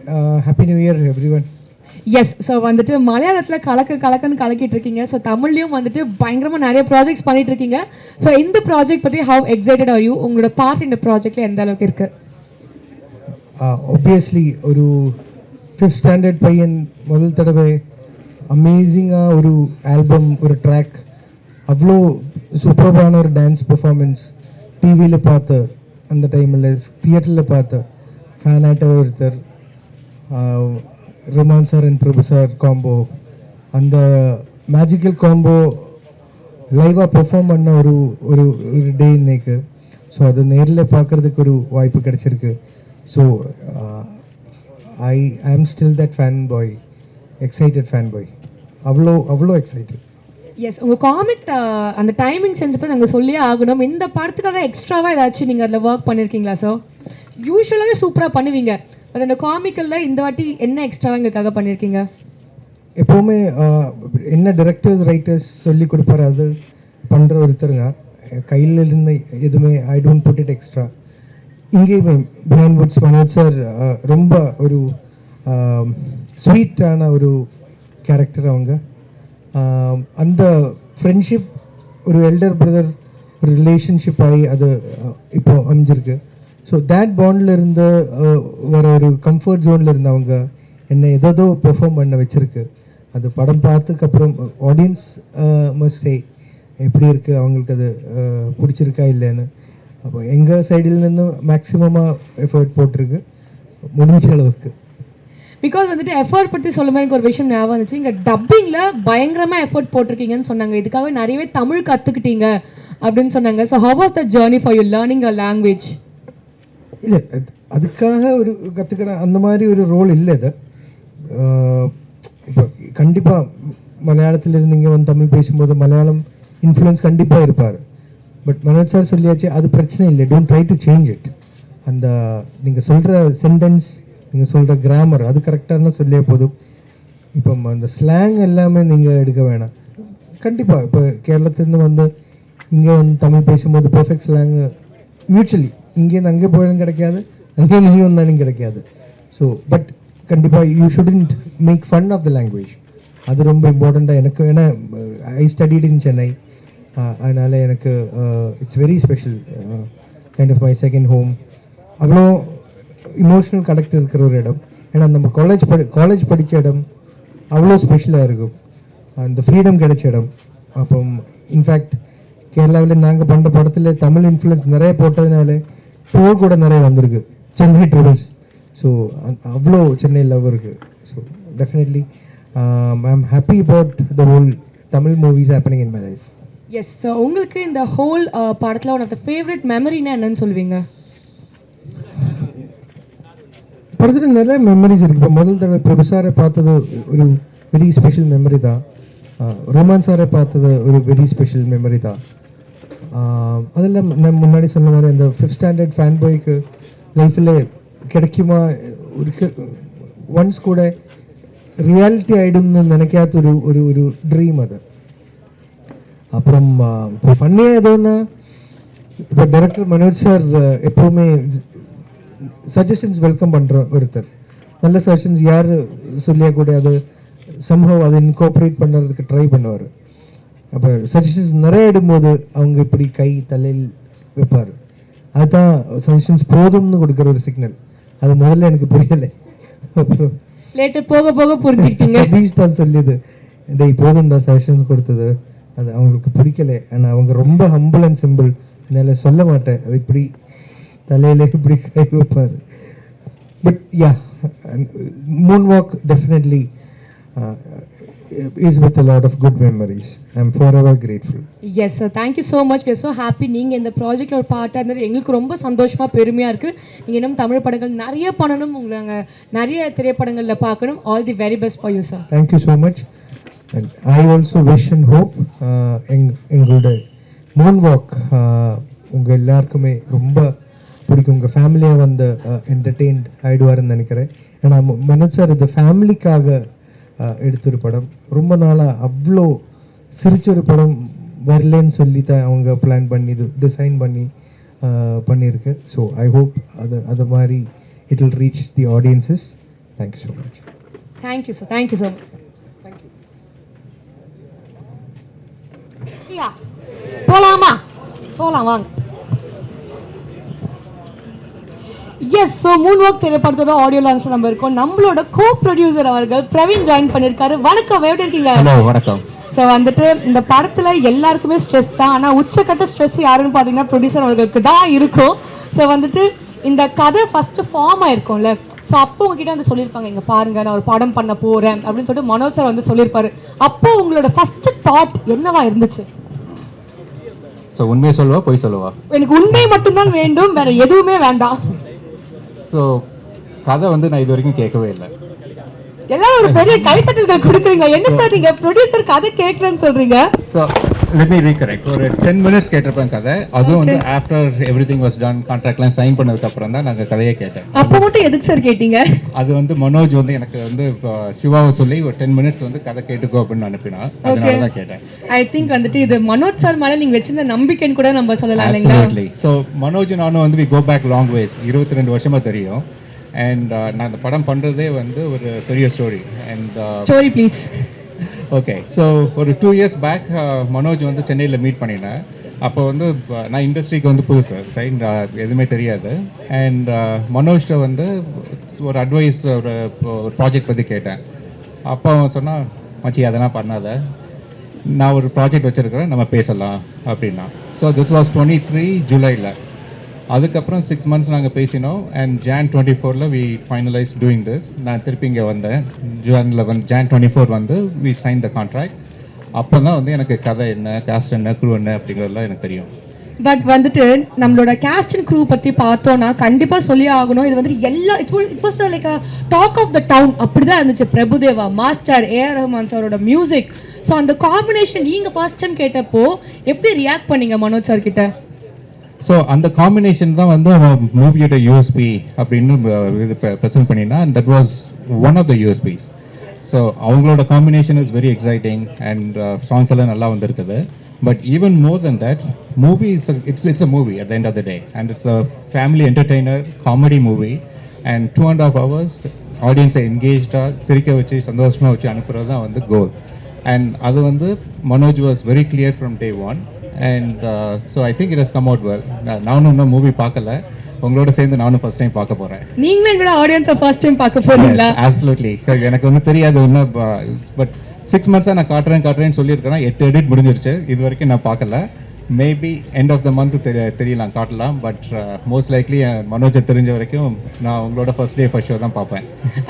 Happy new year everyone. Yes. So வந்துட்டு மலையாளத்தில் கலக்குன்னு கலக்கிட்டு இருக்கீங்க. ஸோ தமிழ்லையும் வந்துட்டு பயங்கரமாக நிறைய ப்ராஜெக்ட்ஸ் பண்ணிட்டு இருக்கீங்க. ஸோ இந்த ப்ராஜெக்ட் பற்றி ஹவ் எக்ஸைட்டட் ஆர் யூ? உங்களோட பார்ட் இந்த ப்ராஜெக்ட்ல எந்த அளவுக்கு இருக்கு? ஆப்வியஸ்லி ஒரு 5th ஸ்டாண்டர்ட் பையன் முதல் தடவை அமேசிங்காக ஒரு ஆல்பம், ஒரு ட்ராக், அவ்வளோ சூப்பரான ஒரு டான்ஸ் பெர்ஃபார்மன்ஸ் டிவியில் பார்த்த அந்த டைமில், தியேட்டரில் பார்த்த ஃபேன் ஆகிட்ட ஒருத்தர் Rahman sir and Prabhu sir combo, அந்த மேஜிக்கல் காம்போ லைவாக பெர்ஃபார்ம் பண்ண ஒரு ஒரு டே இன்னைக்கு. ஸோ அது நேரில் பார்க்குறதுக்கு ஒரு வாய்ப்பு கிடைச்சிருக்கு. ஸோ ஐ ஆம் still that fan boy, excited fan boy, அவ்வளோ எக்ஸைட்டட். எஸ். உங்கள் காமிக் அந்த டைமிங் சென்ஸ் பற்றி நாங்கள் சொல்லியே ஆகணும். இந்த படத்துக்காக எக்ஸ்ட்ராவாக ஏதாச்சும் நீங்கள் அதில் ஒர்க் பண்ணியிருக்கீங்களா சார்? யூஸ்வலாகவே சூப்பராக பண்ணுவீங்க, பட் அந்த காமிக்கலில் இந்த வாட்டி என்ன எக்ஸ்ட்ராவாக எங்களுக்காக பண்ணியிருக்கீங்க? எப்போவுமே என்ன டைரக்டர்ஸ் ரைட்டர்ஸ் சொல்லி கொடுப்பாரு அது பண்ணுற ஒருத்தருங்க. கையில் இருந்த எதுவுமே I don't put it extra. இங்கேயுமே பிஹைண்ட் வுட்ஸ் மனோஜ் சார் ரொம்ப ஒரு ஸ்வீட்டான ஒரு கேரக்டர் அவங்க. அந்த ஃப்ரெண்ட்ஷிப் ஒரு எல்டர் பிரதர் ஒரு ரிலேஷன்ஷிப் ஆகி அது இப்போ அமைஞ்சிருக்கு. ஸோ தேட் பாண்டில் இருந்து வர ஒரு கம்ஃபர்ட் ஜோனில் இருந்தவங்க என்னை ஏதோ பெர்ஃபார்ம் பண்ண வச்சிருக்கு. அது படம் பார்த்ததுக்கப்புறம் ஆடியன்ஸ் மஸ்ட் சே எப்படி இருக்குது, அவங்களுக்கு அது பிடிச்சிருக்கா இல்லைன்னு. அப்போ எங்கள் சைடில் மேக்ஸிமமாக எஃபர்ட் போட்டிருக்கு முடிஞ்ச அளவுக்கு. பிகாஸ் வந்துட்டு எஃபர்ட் பற்றி சொல்லும் போது எனக்கு ஒரு விஷயம் ஞாபகம் வந்துச்சு. இங்கே டப்பிங்கில் பயங்கரமாக எஃபர்ட் போட்டிருக்கீங்கன்னு சொன்னாங்க. இதுக்காக நிறையவே தமிழ் கற்றுக்கிட்டீங்க அப்படின்னு சொன்னாங்க. So how was the journey for you learning a language? இல்லை, அதுக்காக ஒரு கற்றுக்கிற அந்த மாதிரி ஒரு ரோல் இல்லை. இது இப்போ கண்டிப்பாக மலையாளத்தில் இங்கே வந்து தமிழ் பேசும்போது மலையாளம் இன்ஃப்ளூயன்ஸ் கண்டிப்பாக இருப்பார். பட் மனோஜ் சார் சொல்லியாச்சு, அது பிரச்சனை இல்லை. Don't try to change it. அந்த நீங்கள் சொல்கிற சென்டென்ஸ், நீங்கள் சொல்கிற கிராமர் அது கரெக்டாக சொல்லியே போதும். இப்போ அந்த ஸ்லாங் எல்லாமே நீங்கள் எடுக்க வேணாம். கண்டிப்பாக இப்போ கேரளத்துலேருந்து வந்து இங்கே வந்து தமிழ் பேசும்போது பர்ஃபெக்ட் ஸ்லாங் மியூச்சுவலி இங்கேருந்து அங்கே போயாலும் கிடைக்காது, அங்கே நீங்கள் வந்தாலும் கிடைக்காது. ஸோ பட் கண்டிப்பாக you shouldn't make fun of the language. அது ரொம்ப இம்பார்ட்டண்ட்டாக எனக்கு. ஏன்னா ஐ ஸ்டடிட் இன் சென்னை, அதனால் எனக்கு it's very special, kind of my second home. அவ்வளோ இமோஷனல் கனெக்ட் இருக்கிற ஒரு இடம். ஏன்னா நம்ம காலேஜ் படித்த இடம் அவ்வளோ ஸ்பெஷலாக இருக்கும். அந்த ஃப்ரீடம் கிடைச்ச இடம். அப்போ இன்ஃபேக்ட் கேரளாவில் நாங்கள் பண்ணுற படத்தில் தமிழ் இன்ஃப்ளூயன்ஸ் நிறைய போட்டதுனால டூர் கூட நிறைய வந்திருக்கு, சென்னை டூரிஸ்ட். ஸோ அவ்வளோ சென்னை லவ் இருக்குது. So definitely I am happy about the whole Tamil movies happening in my life. Yes. So உங்களுக்கு இந்த ஹோல் படத்தில் ஒன் ஆஃப் த ஃபேவரட் மெமரினா என்னன்னு சொல்லுவீங்க? படத்தில் நிறைய மெமரிஸ் இருக்குது. இப்போ முதல் தடவை பிரபு சாரை பார்த்தது ஒரு வெரி ஸ்பெஷல் மெமரி தான். ரோமான் சாரை பார்த்தது ஒரு வெரி ஸ்பெஷல் மெமரி தான். அதில் நான் முன்னாடி சொன்ன மாதிரி அந்த 5th ஸ்டாண்டர்ட் ஃபேன் பாய்க்கு லைஃப்பில் கிடைக்குமா ஒரு ஒன்ஸ் கூட ரியாலிட்டி ஆகிடும்னு நினைக்காத ஒரு ஒரு ஒரு ட்ரீம் அது. அப்புறம் இப்போ ஃபன்னியாக எதுவும்னா இப்போ டைரக்டர் மனோஜ் சார் எப்போவுமே சஜஷன்ஸ் வெல்கம் பண்ணுற ஒருத்தர். நல்ல சஜஷன்ஸ் யார் சொல்லியா கூட அது சம்பவம் அதை இன்கோஆப்ரேட் பண்ணுறதுக்கு ட்ரை பண்ணுவார். அப்போ சஜஷன்ஸ் நிறைய இடும்போது அவங்க இப்படி கை தலையில் வைப்பார். அதுதான் சஜஷன்ஸ் போதும்னு கொடுக்குற ஒரு சிக்னல். அது முதல்ல எனக்கு புரியலை, அப்புறம் லேட்டர் போக போக புரிஞ்சுக்கிட்டீங்க. சதீஷ் தான் சொல்லியது, டேய் போதும் தான் சஜஷன்ஸ் கொடுத்தது, அது அவங்களுக்கு பிடிக்கல. ஆனால் அவங்க ரொம்ப ஹம்பிள் அண்ட் சிம்பிள், என்னால் சொல்ல மாட்டேன், அது இப்படி தலையில் இப்படி கை வைப்பார். But yeah, Moon walk definitely is with a lot of good memories. I'm forever grateful. Yes sir, thank you so much. We are so happy நீங்க இந்த ப்ராஜெக்ட்ல ஒரு பார்ட்டா இருந்தது எங்களுக்கு ரொம்ப சந்தோஷமா பெருமையா இருக்கு. நீங்க இன்னும் தமிழ் படங்கள் நிறைய பண்ணணும், உங்களை நிறைய திரைப்படங்கள்ல பார்க்கணும். All the very best for you sir. Thank you so much. And I also wish and hope எங்களோட மூன் வாக் உங்க எல்லாருக்குமே ரொம்ப பிடிக்கும். உங்கள் ஃபேமிலியாக வந்து என்டர்டெயின்ட் ஆகிடுவாருன்னு நினைக்கிறேன். ஏன்னா மனோஜ் சார் இது ஃபேமிலிக்காக எடுத்தொரு படம். ரொம்ப நாளாக அவ்வளோ சிரிச்சொரு படம் வரலன்னு சொல்லி தான் அவங்க பிளான் பண்ணி இது டிசைன் பண்ணி பண்ணியிருக்கு. ஸோ ஐ ஹோப் அது மாதிரி it will reach the audiences. Thank you so much. Thank you sir. Thank you sir. போலாமா? போலாம் வாங்க. எஸ். ஸோ மூன் வாக் திரைப்படத்தோட ஆடியோ லான்ச் நம்ம இருக்கோம். நம்மளோட கோ ப்ரொடியூசர் அவர்கள் பிரவீன் ஜாயின் பண்ணியிருக்காரு. வணக்கம், எப்படி இருக்கீங்க? ஹலோ, வணக்கம். ஸோ வந்துட்டு இந்த படத்துல எல்லாருக்குமே ஸ்ட்ரெஸ் தான், ஆனால் உச்சக்கட்ட ஸ்ட்ரெஸ் யாருன்னு பார்த்தீங்கன்னா ப்ரொடியூசர் அவர்களுக்கு தான் இருக்கும். ஸோ வந்துட்டு இந்த கதை ஃபர்ஸ்ட் ஃபார்ம் ஆயிருக்கும்ல, ஸோ அப்போ உங்ககிட்ட வந்து சொல்லியிருப்பாங்க, இங்கே பாருங்க நான் ஒரு படம் பண்ண போறேன் அப்படின்னு சொல்லிட்டு மனோஜ் சார் வந்து சொல்லியிருப்பாரு. அப்போ உங்களோட ஃபர்ஸ்ட் தாட் என்னவா இருந்துச்சு? ஸோ உண்மையை சொல்லுவா பொய் சொல்லுவா? எனக்கு உண்மை மட்டும்தான் வேண்டும், வேற எதுவுமே வேண்டாம். ஸோ கதை வந்து நான் இது வரைக்கும் கேட்கவே இல்லை. எல்லாரும் ஒரு பெரிய கைத்தட்டல் கொடுக்குறீங்க. என்ன சார் நீங்க ப்ரொடியூசர் கதை கேட்கலன்னு சொல்றீங்க? So let me recorrect. ஒரு 10 minutes கேட்டிருப்பேன் கதை. அதுவும் வந்து ஆஃப்டர் எவ்ரிதிங் வாஸ் டன், கான்ட்ராக்ட்லாம் சைன் பண்ணதுக்கு அப்புறம் தான் நாங்கள் கதையை கேட்டேன். அப்போ மட்டும் எதுக்கு சார் கேட்டீங்க? அது வந்து மனோஜ் வந்து எனக்கு வந்து சிவாவை சொல்லி ஒரு 10 minutes வந்து கதை கேட்டுக்கோ அப்படின்னு அனுப்பினா, அதனால தான் கேட்டேன். ஐ திங்க் வந்துட்டு இது மனோஜ் சார் மேல நீங்க வச்சிருந்த நம்பிக்கைன்னு கூட நம்ம சொல்லலாம் இல்லைங்களா? ஸோ மனோஜ் நானும் வந்து we go back long ways, 22 வருஷமா தெரியும். அண்ட் நான் இந்த படம் பண்ணுறதே வந்து ஒரு பெரிய story. And story please. Okay. So ஒரு 2 years பேக் மனோஜ் வந்து சென்னையில் மீட் பண்ணினேன். அப்போ வந்து நான் இண்டஸ்ட்ரிக்கு வந்து புதுசு, சைன் எதுவுமே தெரியாது. அண்ட் மனோஜ்கிட்ட வந்து ஒரு அட்வைஸ் ஒரு ப்ராஜெக்ட் பற்றி கேட்டேன். அப்போ அவன் சொன்னான், மச்சி அதெல்லாம் பண்ணாத, நான் ஒரு ப்ராஜெக்ட் வச்சுருக்கிறேன், நம்ம பேசலாம் அப்படின்னா. ஸோ திஸ் வாஸ் 23 ஜூலையில். அதுக்கப்புறம் 6 months நாங்கள் பேசினோம். And Jan 24 we finalise doing this. நான் திருப்பி இங்கே வந்தேன். Jan 24 வந்து வி சைன் த கான்ட்ராக்ட். அப்போ தான் வந்து எனக்கு கதை என்ன, காஸ்ட் என்ன, க்ரூ என்ன அப்படிங்கிறதுலாம் எனக்கு தெரியும். பட் வந்துட்டு நம்மளோட கேஸ்ட் அண்ட் க்ரூ பற்றி பார்த்தோன்னா கண்டிப்பாக சொல்லி ஆகணும். இது வந்துட்டு எல்லா it was the like talk of the town. அப்படிதான் இருந்துச்சு. Prabhudeva master, A.R. ரஹ்மான் சாரோட மியூசிக். ஸோ அந்த காம்பினேஷன் நீங்கள் ஃபர்ஸ்ட் டைம் கேட்டப்போ எப்படி ரியாக்ட் பண்ணீங்க மனோஜ் சார் கிட்ட? ஸோ அந்த காம்பினேஷன் தான் வந்து மூவியோட யூஎஸ்பி அப்படின்னு இது ப்ரெசென்ட் பண்ணினா, and that was one of the USPs. So அவங்களோட combination is very exciting and songs எல்லாம் நல்லா வந்திருக்குது. But even more then that, movie it's a movie at the end of the day, and it's a family entertainer comedy movie. And 2.5 hours ஆடியன்ஸை என்கேஜாக சிரிக்க வச்சு சந்தோஷமாக வச்சு அனுப்புறது தான் வந்து கோல். அண்ட் அது வந்து Manoj was very clear from day one. And so I think it has come out well. நானும் இன்னும் மூவி பார்க்கல, உங்களோட சேர்ந்து நானும் ஃபர்ஸ்ட் டைம் பார்க்க போகிறேன். நீங்களும் எங்களோட ஆடியன்ஸை ஃபர்ஸ்ட் டைம் பார்க்க போறீங்களா? அப்சல்யூட்லி. எனக்கு ஒன்றும் தெரியாது இன்னும். பட் 6 months நான் காட்டுறேன்னு சொல்லியிருக்கேன். 8 edit முடிஞ்சிருச்சு. இது வரைக்கும் நான் பார்க்கல. Maybe end of the month தெரியலாம், காட்டலாம். பட் மோஸ்ட் லைக்லி மனோஜை தெரிஞ்ச வரைக்கும் நான் உங்களோட ஃபர்ஸ்ட் டே ஃபர்ஸ்ட் ஷோ தான் பார்ப்பேன்.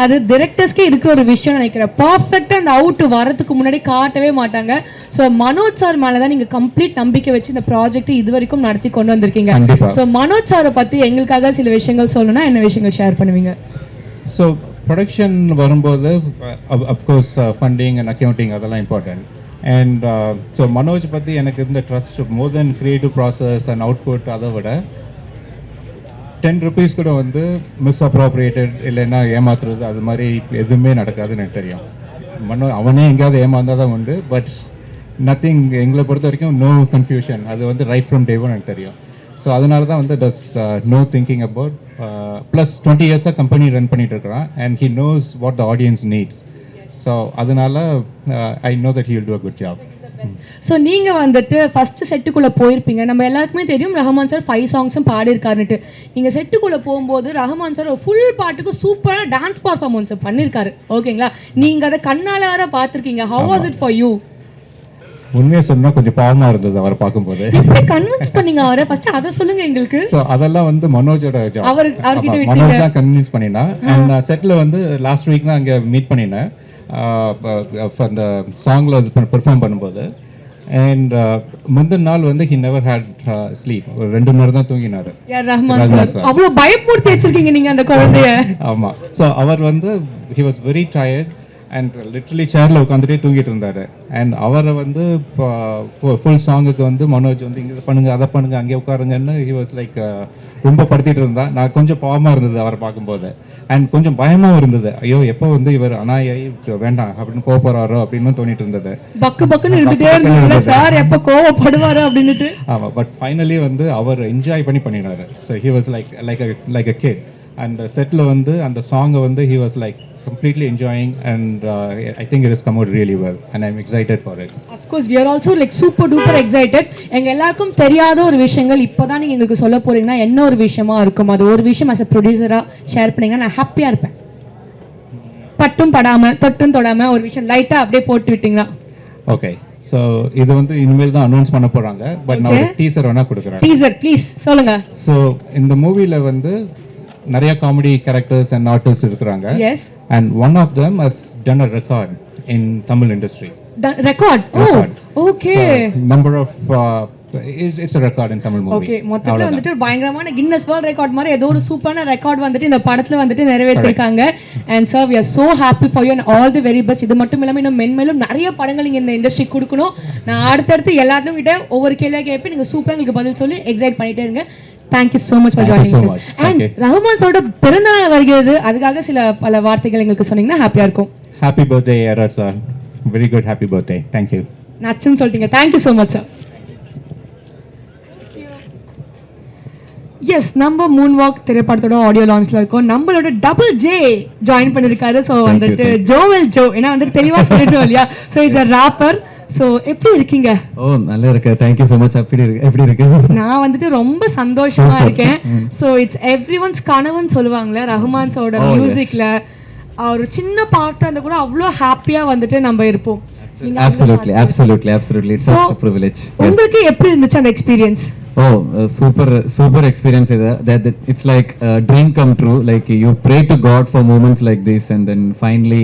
அது டிரெக்டர்ஸ்க்கே இருக்கிற ஒரு விஷயம் நினைக்கிறேன். பர்ஃபெக்டாக அந்த அவுட் வரதுக்கு முன்னாடி காட்டவே மாட்டாங்க. ஸோ மனோஜ் சார் மேலே தான் நீங்கள் கம்ப்ளீட் நம்பிக்கை வச்சு இந்த ப்ராஜெக்ட் இது வரைக்கும் நடத்தி கொண்டு வந்திருக்கீங்க. ஸோ மனோஜ் சாரை பற்றி எங்களுக்காக சில விஷயங்கள் சொல்லணும்னா என்ன விஷயங்கள் ஷேர் பண்ணுவீங்க? ஸோ ப்ரொடக்ஷன் வரும்போது அஃப்கோர்ஸ் ஃபண்டிங் அண்ட் அக்கௌண்டிங் அதெல்லாம் இம்பார்ட்டன்ட். அண்ட் ஸோ மனோஜ் பற்றி எனக்கு இருந்த trust more then creative process and output, அதை விட 10 rupees கூட வந்து மிஸ் அப்ரோப்ரியேட்டட் இல்லைன்னா ஏமாத்துறது அது மாதிரி எதுவுமே நடக்காதுன்னு எனக்கு தெரியும். அவனே எங்கேயாவது ஏமாந்தால் தான் உண்டு. பட் நத்திங், எங்களை பொறுத்த வரைக்கும் நோ கன்ஃபியூஷன். அது வந்து ரைட் ஃப்ரம் டே ஒன் எனக்கு தெரியும். ஸோ அதனால தான் வந்து that's no thinking about. Plus 20 years company run பண்ணிட்டு இருக்கிறான். And he knows what the audience needs. So அதனால I know that he will do a good job. So நீங்கள் வந்துட்டு ஃபர்ஸ்ட் செட்டுக்குள்ளே போயிருப்பீங்க. நம்ம எல்லாருக்குமே தெரியும் ரஹ்மான் சார் 5 songs பாடியிருக்காருன்னுட்டு. நீங்கள் செட்டுக்குள்ளே போகும்போது ரஹ்மான் சார் ஒரு ஃபுல் பாட்டுக்கு சூப்பரான டான்ஸ் பர்ஃபார்மன்ஸ் பண்ணியிருக்காரு. ஓகேங்களா? நீங்கள் அதை கண்ணால் வேற பார்த்துருக்கீங்க. How was it for you? உண்மையை சொன்னா கொஞ்சம் பாவமா இருந்தது அவரை பார்க்கும்போது. எப்படி கன்வின்ஸ் பண்ணீங்க அவரை? ஃபர்ஸ்ட் அதை சொல்லுங்க எங்களுக்கு. சோ அதெல்லாம் வந்து மனோஜோட ஜாப். அவர்கிட்ட மனோஜ் தான் கன்வின்ஸ் பண்ணினா. அண்ட் செட்ல வந்து லாஸ்ட் வீக் தான் அங்க மீட் பண்ணினேன் அந்த சாங்ல பெர்ஃபார்ம் பண்ணும்போது. அண்ட் முந்தின நாள் வந்து ஹி நெவர் ஹேட் ஸ்லீப். ஒரு 2 மணி நேரம் தான் தூங்கினாரு. ரஹ்மான் சார் அவ்வளவு பயமுறுத்தி வச்சிருக்கீங்க நீங்க அந்த குழந்தைய. ஆமா. சோ அவர் வந்து he was very tired and literally சேர்ல உட்காந்துட்டே தூங்கிட்டு இருந்தாரு. அண்ட் அவரை வந்து ஃபுல் சாங்குக்கு வந்து மனோஜ் வந்து இங்கே பண்ணுங்க அதை பண்ணுங்க அங்கே உட்காருங்கன்னு ஹி வாஸ் லைக் ரொம்ப படுத்திட்டு இருந்தான். நான் கொஞ்சம் பாவமாக இருந்தது அவரை பார்க்கும்போது. அண்ட் கொஞ்சம் பயமாகவும் இருந்தது. ஐயோ எப்போ வந்து இவர் அனாயை வேண்டாம் அப்படின்னு கோவப்படுறாரோ அப்படின்னு தோணிட்டு இருந்தது. பக்கு பக்குன்னு இருந்துட்டே இருந்தது சார் எப்போ கோவப்படுவாரோ அப்படின்னுட்டு. ஆமாம். பட் ஃபைனலி வந்து அவர் என்ஜாய் பண்ணினாரு. So he was like a kid. And settle வந்து அந்த சாங்கை வந்து he was like completely enjoying and I think it has come out really well and I'm excited for it. Of course we are also like super duper excited. எங்க எல்லாருக்கும் தெரியாத ஒரு விஷயங்கள் இப்போதான் நீங்க எங்களுக்கு சொல்ல போறீங்கன்னா என்ன ஒரு விஷயமா இருக்கும்? அது ஒரு விஷயம் as a producer-ஆ ஷேர் பண்ணீங்கன்னா நான் ஹாப்பியா இருப்பேன். பட்டும் படாம தொட்டும் தொடாம ஒரு விஷயம் லைட்டா அப்படியே போட்டு விட்டீங்களா? ஓகே. ஸோ இது வந்து இனிமேல் தான் அனௌன்ஸ் பண்ண போறாங்க. பட் நான் ஒரு டீசர் வேணா கொடுக்குறேன். டீசர் ப்ளீஸ் சொல்லுங்க. ஸோ இந்த மூவில வந்து நிறைய காமெடி கேரக்டர்ஸ் அண்ட் ஆர்டிஸ்ட் இருக்கிறாங்க. Yes. And one of them has done a record in Tamil industry. Record? Oh, okay. So, number of it's a record in Tamil movie. Okay, மொத்தத்துல வந்துட்டு பயங்கரமான Guinness world record மாதிரி ஏதோ ஒரு சூப்பரான record வந்துட்டு இந்த படத்துல வந்துட்டு நிறைவேற்றிருக்காங்க. And sir we are so happy for you and all the very best. இது மட்டும் இல்லாம இன்னும் மென்மேலும் நிறைய படங்கள் நீங்க இந்த இண்டஸ்ட்ரி கொடுக்கணும். நான் அடுத்தடுத்து எல்லாரும் கிட்ட ஒவ்வொரு கேள்வியா கேட்பேன். நீங்க சூப்பரா உங்களுக்கு பதில் சொல்லி எக்ஸைட் பண்ணிட்டே இருங்க. Thank you so much for joining us. And Rahman சாரோட பிறந்தநாள் வருகிறது. அதுக்காக பல வார்த்தைகள் எங்களுக்கு சொன்னீங்கன்னா ஹாப்பியா இருக்கும். Happy birthday A.R. sir. Very good happy birthday. Thank you. நச்சுன்னு சொல்லிட்டீங்க. Thank you so much sir. Yes நம்ம மூன் வாக் திரைப்படத்தோட ஆடியோ லான்ச்ல இருக்கோம். நம்மளோட டபுள் ஜே ஜாயின் பண்ணிருக்காரு. ஸோ வந்துட்டு ஜோவல் ஜோ ஏன்னா வந்து தெளிவா சொல்லிட்டோம் இல்லையா. So is a rapper. So எப்படி இருக்கீங்க? ஓ நல்லா இருக்கு, தேங்க்யூ ஸோ மச். எப்படி இருக்கு? நான் வந்துட்டு ரொம்ப சந்தோஷமா இருக்கேன். ஸோ இட்ஸ் எவ்ரிஒன்ஸ் கனவுன்னு சொல்லுவாங்கல்ல, ரஹ்மான்ஸோட மியூசிக்ல ஒரு சின்ன பார்ட் அந்த கூட அவ்வளோ ஹாப்பியா வந்துட்டு நம்ம இருப்போம். Absolutely. It's such a privilege. உங்களுக்கு எப்படி இருந்துச்சு அந்த experience? Oh, super experience. It's like a dream come true. Like you pray to God for moments like this, and then finally,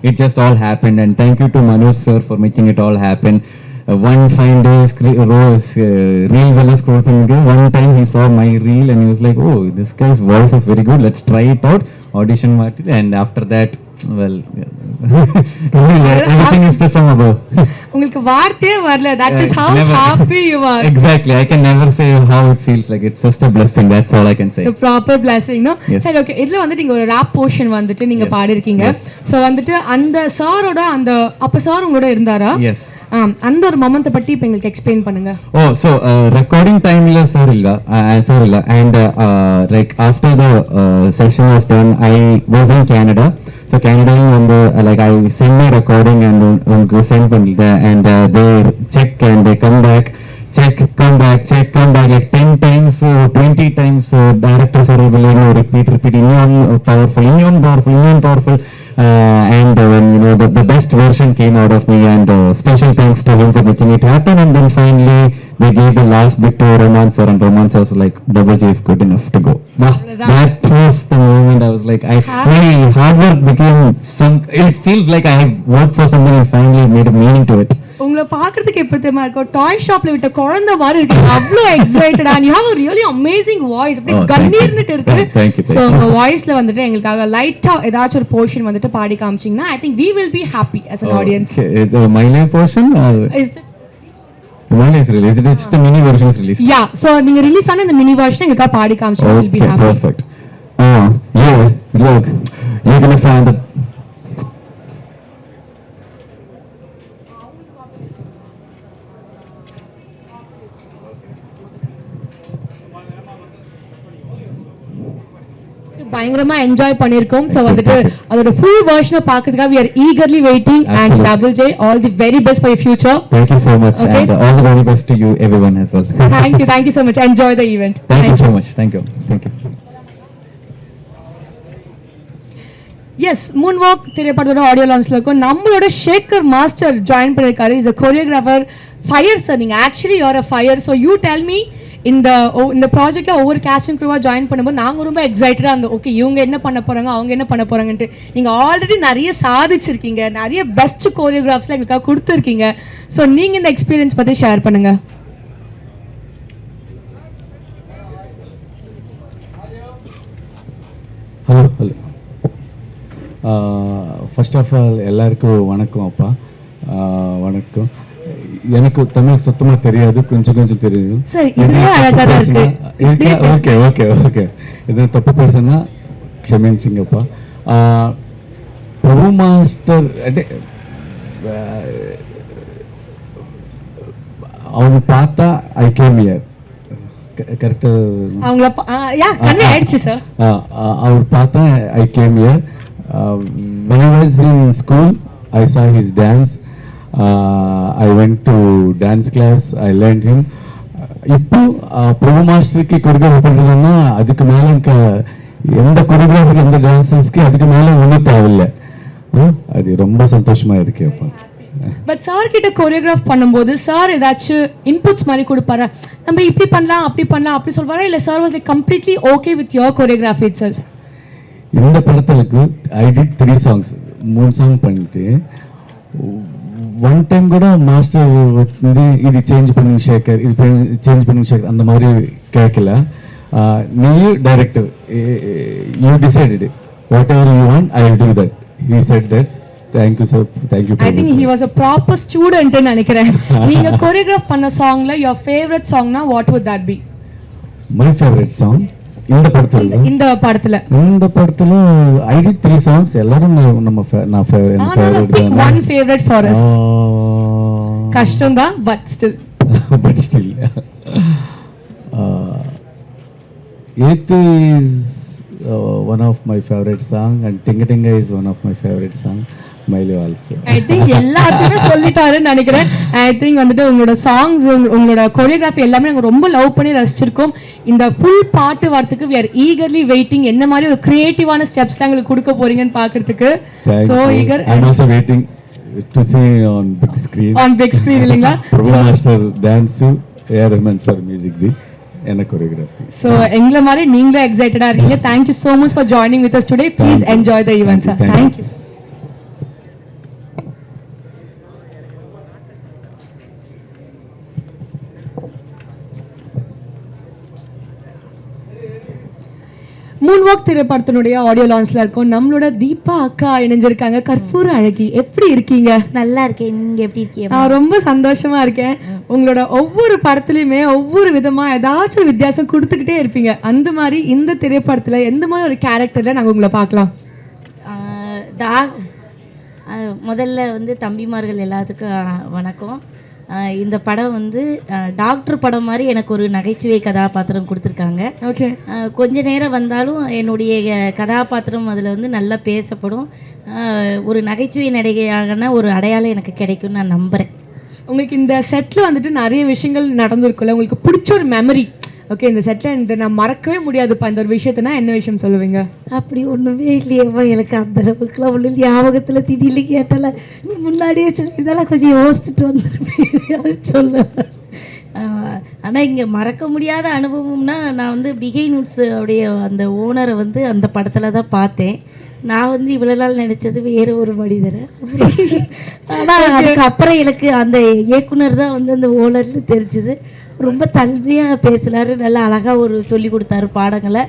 it just all happened. And thank you to Manoj sir for making it all happen. One fine day, reels all scroll panninga. One time he saw my reel and he was like, "Oh, this guy's voice is very good. Let's try it out." Audition market, and after that, well, everything is from above. உங்களுக்கு வார்த்தையே வரல. That is how happy you are. Exactly. I can never say how it feels like. It's just a blessing. That's all I can say. A proper blessing, no? Yes. சரி, okay. இதுல வந்து நீங்க ஒரு rap portion வந்துட்டு நீங்க பாடி இருக்கீங்க. So வந்துட்டு அந்த சாரோட அந்த அப்ப சார் உங்களோட இருந்தாரா? Yes. அந்த ஒரு மொமெண்ட்டை பத்தி இப்போ எங்களுக்கு எக்ஸ்பிளைன் பண்ணுங்க. Oh, so recording time illa sir illa, and like after the session was done, I was in Canada. So Canada வந்து like I send my recording and உங்களுக்கு send பண்ணிங்க, and they check and they come back like 10 times, 20 times. Director sir will repeat இன்னும் powerful. And when the best version came out of me, and special thanks to him for making it happen. And then finally they gave the last bit to Roman sir, and Roman sir was like, "Double J is good enough to go." That was the moment I was like, my hard work became it feels like I have worked for something and finally made a meaning to it. உங்களை பாக்குறதுக்கு எப்படி தெரியுமா இருக்கும்? டாய் ஷாப்ல விட்ட குழந்தை மாதிரி இருக்கு. அவ்வளோ excited. and you have a really amazing voice. அப்படியே கண்ணீர்னுட்டு இருக்கு. சோ உங்க வாய்ஸ்ல வந்துட்டு எங்களுக்காக லைட்டா ஏதாச்சும் ஒரு போர்ஷன் வந்துட்டு பாடி காமிச்சீங்கன்னா I think we will be happy as an audience. My name portion Is that one is released. It's just a mini version is released. Yeah, so நீங்க ரிலீஸ் ஆன இந்த மினி வெர்ஷன் எங்களுக்காக பாடி காமிச்சீங்கன்னா we'll be happy. Perfect. Look, you're gonna find the பயங்கரமா enjoy பண்ணிருக்கோம். So வந்துட்டு அதோட full version பாக்கிறதுக்காக we are eagerly waiting. And Double J, all the very best for your future. Thank you so much. Okay. And all the very best to you everyone as well. Thank you so much. Enjoy the event. Thank you so much. Thank you. Yes, Moonwalk திரைப்படத்தோட audio லான்ச்ல இருக்கும். நம்மளோட Shekar master join பண்ணிருக்காரு. Is a choreographer. Fire sir, நீங்க actually you are a fire. So you tell me, இந்த ப்ராஜெக்ட்ல ஒவ்வொரு caste and க்ரூவா join பண்ணும்போது நாங்க ரொம்ப எக்ஸைட்டடா இருந்தோம். ஓகே, இவங்க என்ன பண்ண போறாங்க, அவங்க என்ன பண்ண போறாங்கன்ட்டு. நீங்க ஆல்ரெடி நிறைய சாதிச்சிருக்கீங்க, நிறைய பெஸ்ட் கோரியோகிராஃப்ஸ்லாம் எங்களுக்காக கொடுத்துருக்கீங்க. ஸோ நீங்க இந்த எக்ஸ்பீரியன்ஸ் பத்தி ஷேர் பண்ணுங்க. ஹலோ ஃபர்ஸ்ட் ஆஃப் ஆல் எல்லாருக்கும் வணக்கம். அப்பா வணக்கம். எனக்கு தமிழ் சுத்தமா தெரியாது, கொஞ்சம் தெரியும். ஓகே இது தப்பு பேசுனா క్షమించింగப்பா. ప్రభు మాస్టర్ అంటే அவங்க பார்த்தா ஐ கேம் ஹியர் கரெக்ட். அவர் பார்த்தா I came here. when I was in school I saw his dance. I went to dance class. I learned him. இப்போ ప్రభు మాస్టర్కి కొరియోగ్రాఫీ பண்ணுறதுன்னா அதுக்கு மேலே ఇంకా எந்த கொரியோகிராஃபிக்கு எந்த டான்சர்ஸ்க்கு அதுக்கு மேலே ஒன்றும் தேவையில்லை. அது ரொம்ப சந்தோஷமா இருக்கு. அப்போ பட் சார் கிட்ட கோரியோகிராஃப் பண்ணும்போது சார் ஏதாச்சும் இன்புட்ஸ் மாதிரி கொடுப்பாரா? நம்ம இப்படி பண்ணலாம் அப்படி சொல்வாரா? இல்லை sir was like completely okay with your choreography itself? இந்த படத்துக்கு ஐ டிட் 3 songs, 3 சாங் பண்ணிட்டு ஒன் டைம் கூட மாஸ்டர் வந்து இது சேஞ்ச் பண்ணுங்க ஷேகர், இது சேஞ்ச் பண்ணுங்க ஷேகர் அந்த மாதிரி கேட்கல. நீயும் director, you decided what ever you want, I will do that. He said that. Thank you sir. Thank you. I think he was a proper student ன்னு நினைக்கிறேன். நீங்க கோரியோகிராஃப் பண்ண சாங்ல your favorite song na what would that be? My favorite song இந்த படத்துல I did 3 songs. எல்லாரும் நம்ம நான் favourite. One favorite for us. கஷ்டம் தான் but still. Eighth is one of my favorite song, and Tinga Tinga is one of my favorite song. Smiley also. I think எல்லாத்தையுமே சொல்லிட்டாருன்னு நினைக்கிறேன். I think வந்துட்டு உங்களோட songs, உங்களோட கொரியோகிராஃபி எல்லாமே நாங்கள் ரொம்ப லவ் பண்ணி ரசிச்சிருக்கோம். இந்த ஃபுல் பாட்டு வரத்துக்கு we are eagerly waiting. என்ன மாதிரி ஒரு கிரியேட்டிவான ஸ்டெப்ஸ் தான் எங்களுக்கு கொடுக்க போறீங்கன்னு பார்க்கிறதுக்கு so eager. I'm also waiting to see on big screen. On big screen இல்லைங்களா? Prabhu Master dance, A.R. Rahman sir music தி என்ன choreography. So எங்களை மாதிரி நீங்களும் எக்ஸைட்டடா இருக்கீங்க. Thank you so much for joining with us today. Please enjoy the event, sir. Thank you. Moonwalk திரைப்படத்தினுடைய audio லான்ச்ல இருக்கும். நம்மளோட தீபா அக்கா இணைஞ்சிருக்காங்க. கற்பூர அழகி, எப்படி இருக்கீங்க? நல்லா இருக்கேன். நீங்க எப்படி இருக்கீங்க? நான் ரொம்ப சந்தோஷமா இருக்கேன். உங்களோட ஒவ்வொரு படத்துலயுமே ஒவ்வொரு விதமா ஏதாச்சும் வித்தியாசம் கொடுத்துக்கிட்டே இருப்பீங்க. அந்த மாதிரி இந்த திரைப்படத்துல எந்த மாதிரி ஒரு கேரக்டர்ல நாங்க உங்களை பார்க்கலாம்? முதல்ல வந்து தம்பிமார்கள் எல்லாத்துக்கும் வணக்கம். இந்த படம் வந்து டாக்டர் படம் மாதிரி எனக்கு ஒரு நகைச்சுவை கதாபாத்திரம் கொடுத்துருக்காங்க. ஓகே. கொஞ்ச நேரம் வந்தாலும் என்னுடைய கதாபாத்திரம் அதில் வந்து நல்லா பேசப்படும். ஒரு நகைச்சுவை நடிகையான ஒரு அடையாளம் எனக்கு கிடைக்கும்னு நான் நம்புகிறேன். உங்களுக்கு இந்த செட்டில் வந்துட்டு நிறைய விஷயங்கள் நடந்திருக்குல்ல, உங்களுக்கு பிடிச்ச ஒரு மெமரி, ஓகே இந்த செட்டில் இந்த நான் மறக்கவே முடியாதுப்பா இந்த ஒரு விஷயத்தினா என்ன விஷயம் சொல்லுவீங்க? அப்படி ஒன்றுமே இல்லையேம்மா, எனக்கு அந்த அளவுக்குலாம் ஒன்றும் ஞாபகத்தில் திடீர்னு கேட்டால நீ முன்னாடியே சொல்லி இதெல்லாம் கொஞ்சம் யோசிச்சுட்டு வந்துருப்பேன் சொல்ல. ஆனால் இங்கே மறக்க முடியாத அனுபவம்னா, நான் வந்து பிகைனூட்ஸ் உடைய அந்த ஓனரை வந்து அந்த படத்தில் தான் பார்த்தேன். நான் வந்து இவ்வளோ நாள் நினச்சது வேறு ஒரு மனிதரை. ஆனால் அதுக்கப்புறம் எனக்கு அந்த இயக்குனர் தான் வந்து அந்த ஓனர்னு தெரிஞ்சுது. ரொம்ப தன்மையாக பேசினார், நல்லா அழகாக ஒரு சொல்லி கொடுத்தாரு பாடங்களை.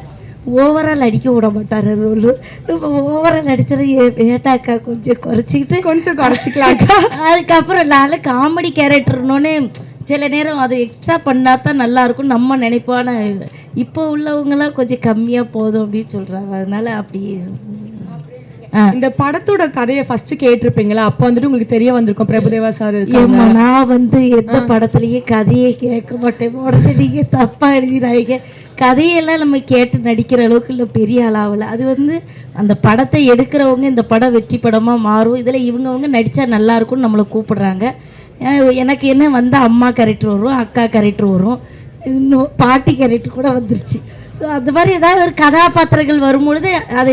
ஓவரால் அடிக்க விட மாட்டார் ரோலு. நம்ம ஓவரால் அடித்தது ஏட்டாக்கா கொஞ்சம் குறைச்சிக்கலாக்கா. அதுக்கப்புறம் நான் காமெடி கேரக்டர்னோடனே சில நேரம் அது எக்ஸ்ட்ரா பண்ணால் தான் நல்லாயிருக்கும் நம்ம நினைப்பான. இப்போ உள்ளவங்களாம் கொஞ்சம் கம்மியாக போதும் அப்படின்னு சொல்கிறாங்க. அதனால அப்படி இந்த படத்தோட கதையை ஃபர்ஸ்ட் கேட்டிருப்பீங்களா? அப்போ வந்துட்டு உங்களுக்கு தெரிய வந்திருக்கும் பிரபுதேவா சார். நான் வந்து எந்த படத்துலயே கதையை கேட்க மாட்டேன். உடனே நீங்க தப்பா எழுதினாங்க. கதையெல்லாம் நம்ம கேட்டு நடிக்கிற அளவுக்கு இல்லை, பெரிய அளவில். அது வந்து அந்த படத்தை எடுக்கிறவங்க இந்த படம் வெற்றி படமாக மாறும், இதில் இவங்கவுங்க நடித்தா நல்லா இருக்கும்னு நம்மளை கூப்பிடுறாங்க. எனக்கு என்ன வந்து அம்மா கேரக்டர் வரும், அக்கா கேரக்டர் வரும், இன்னும் பாட்டி கேரக்டர் கூட வந்துருச்சு. ஸோ அந்த மாதிரி ஏதாவது ஒரு கதாபாத்திரங்கள் வரும்பொழுது அது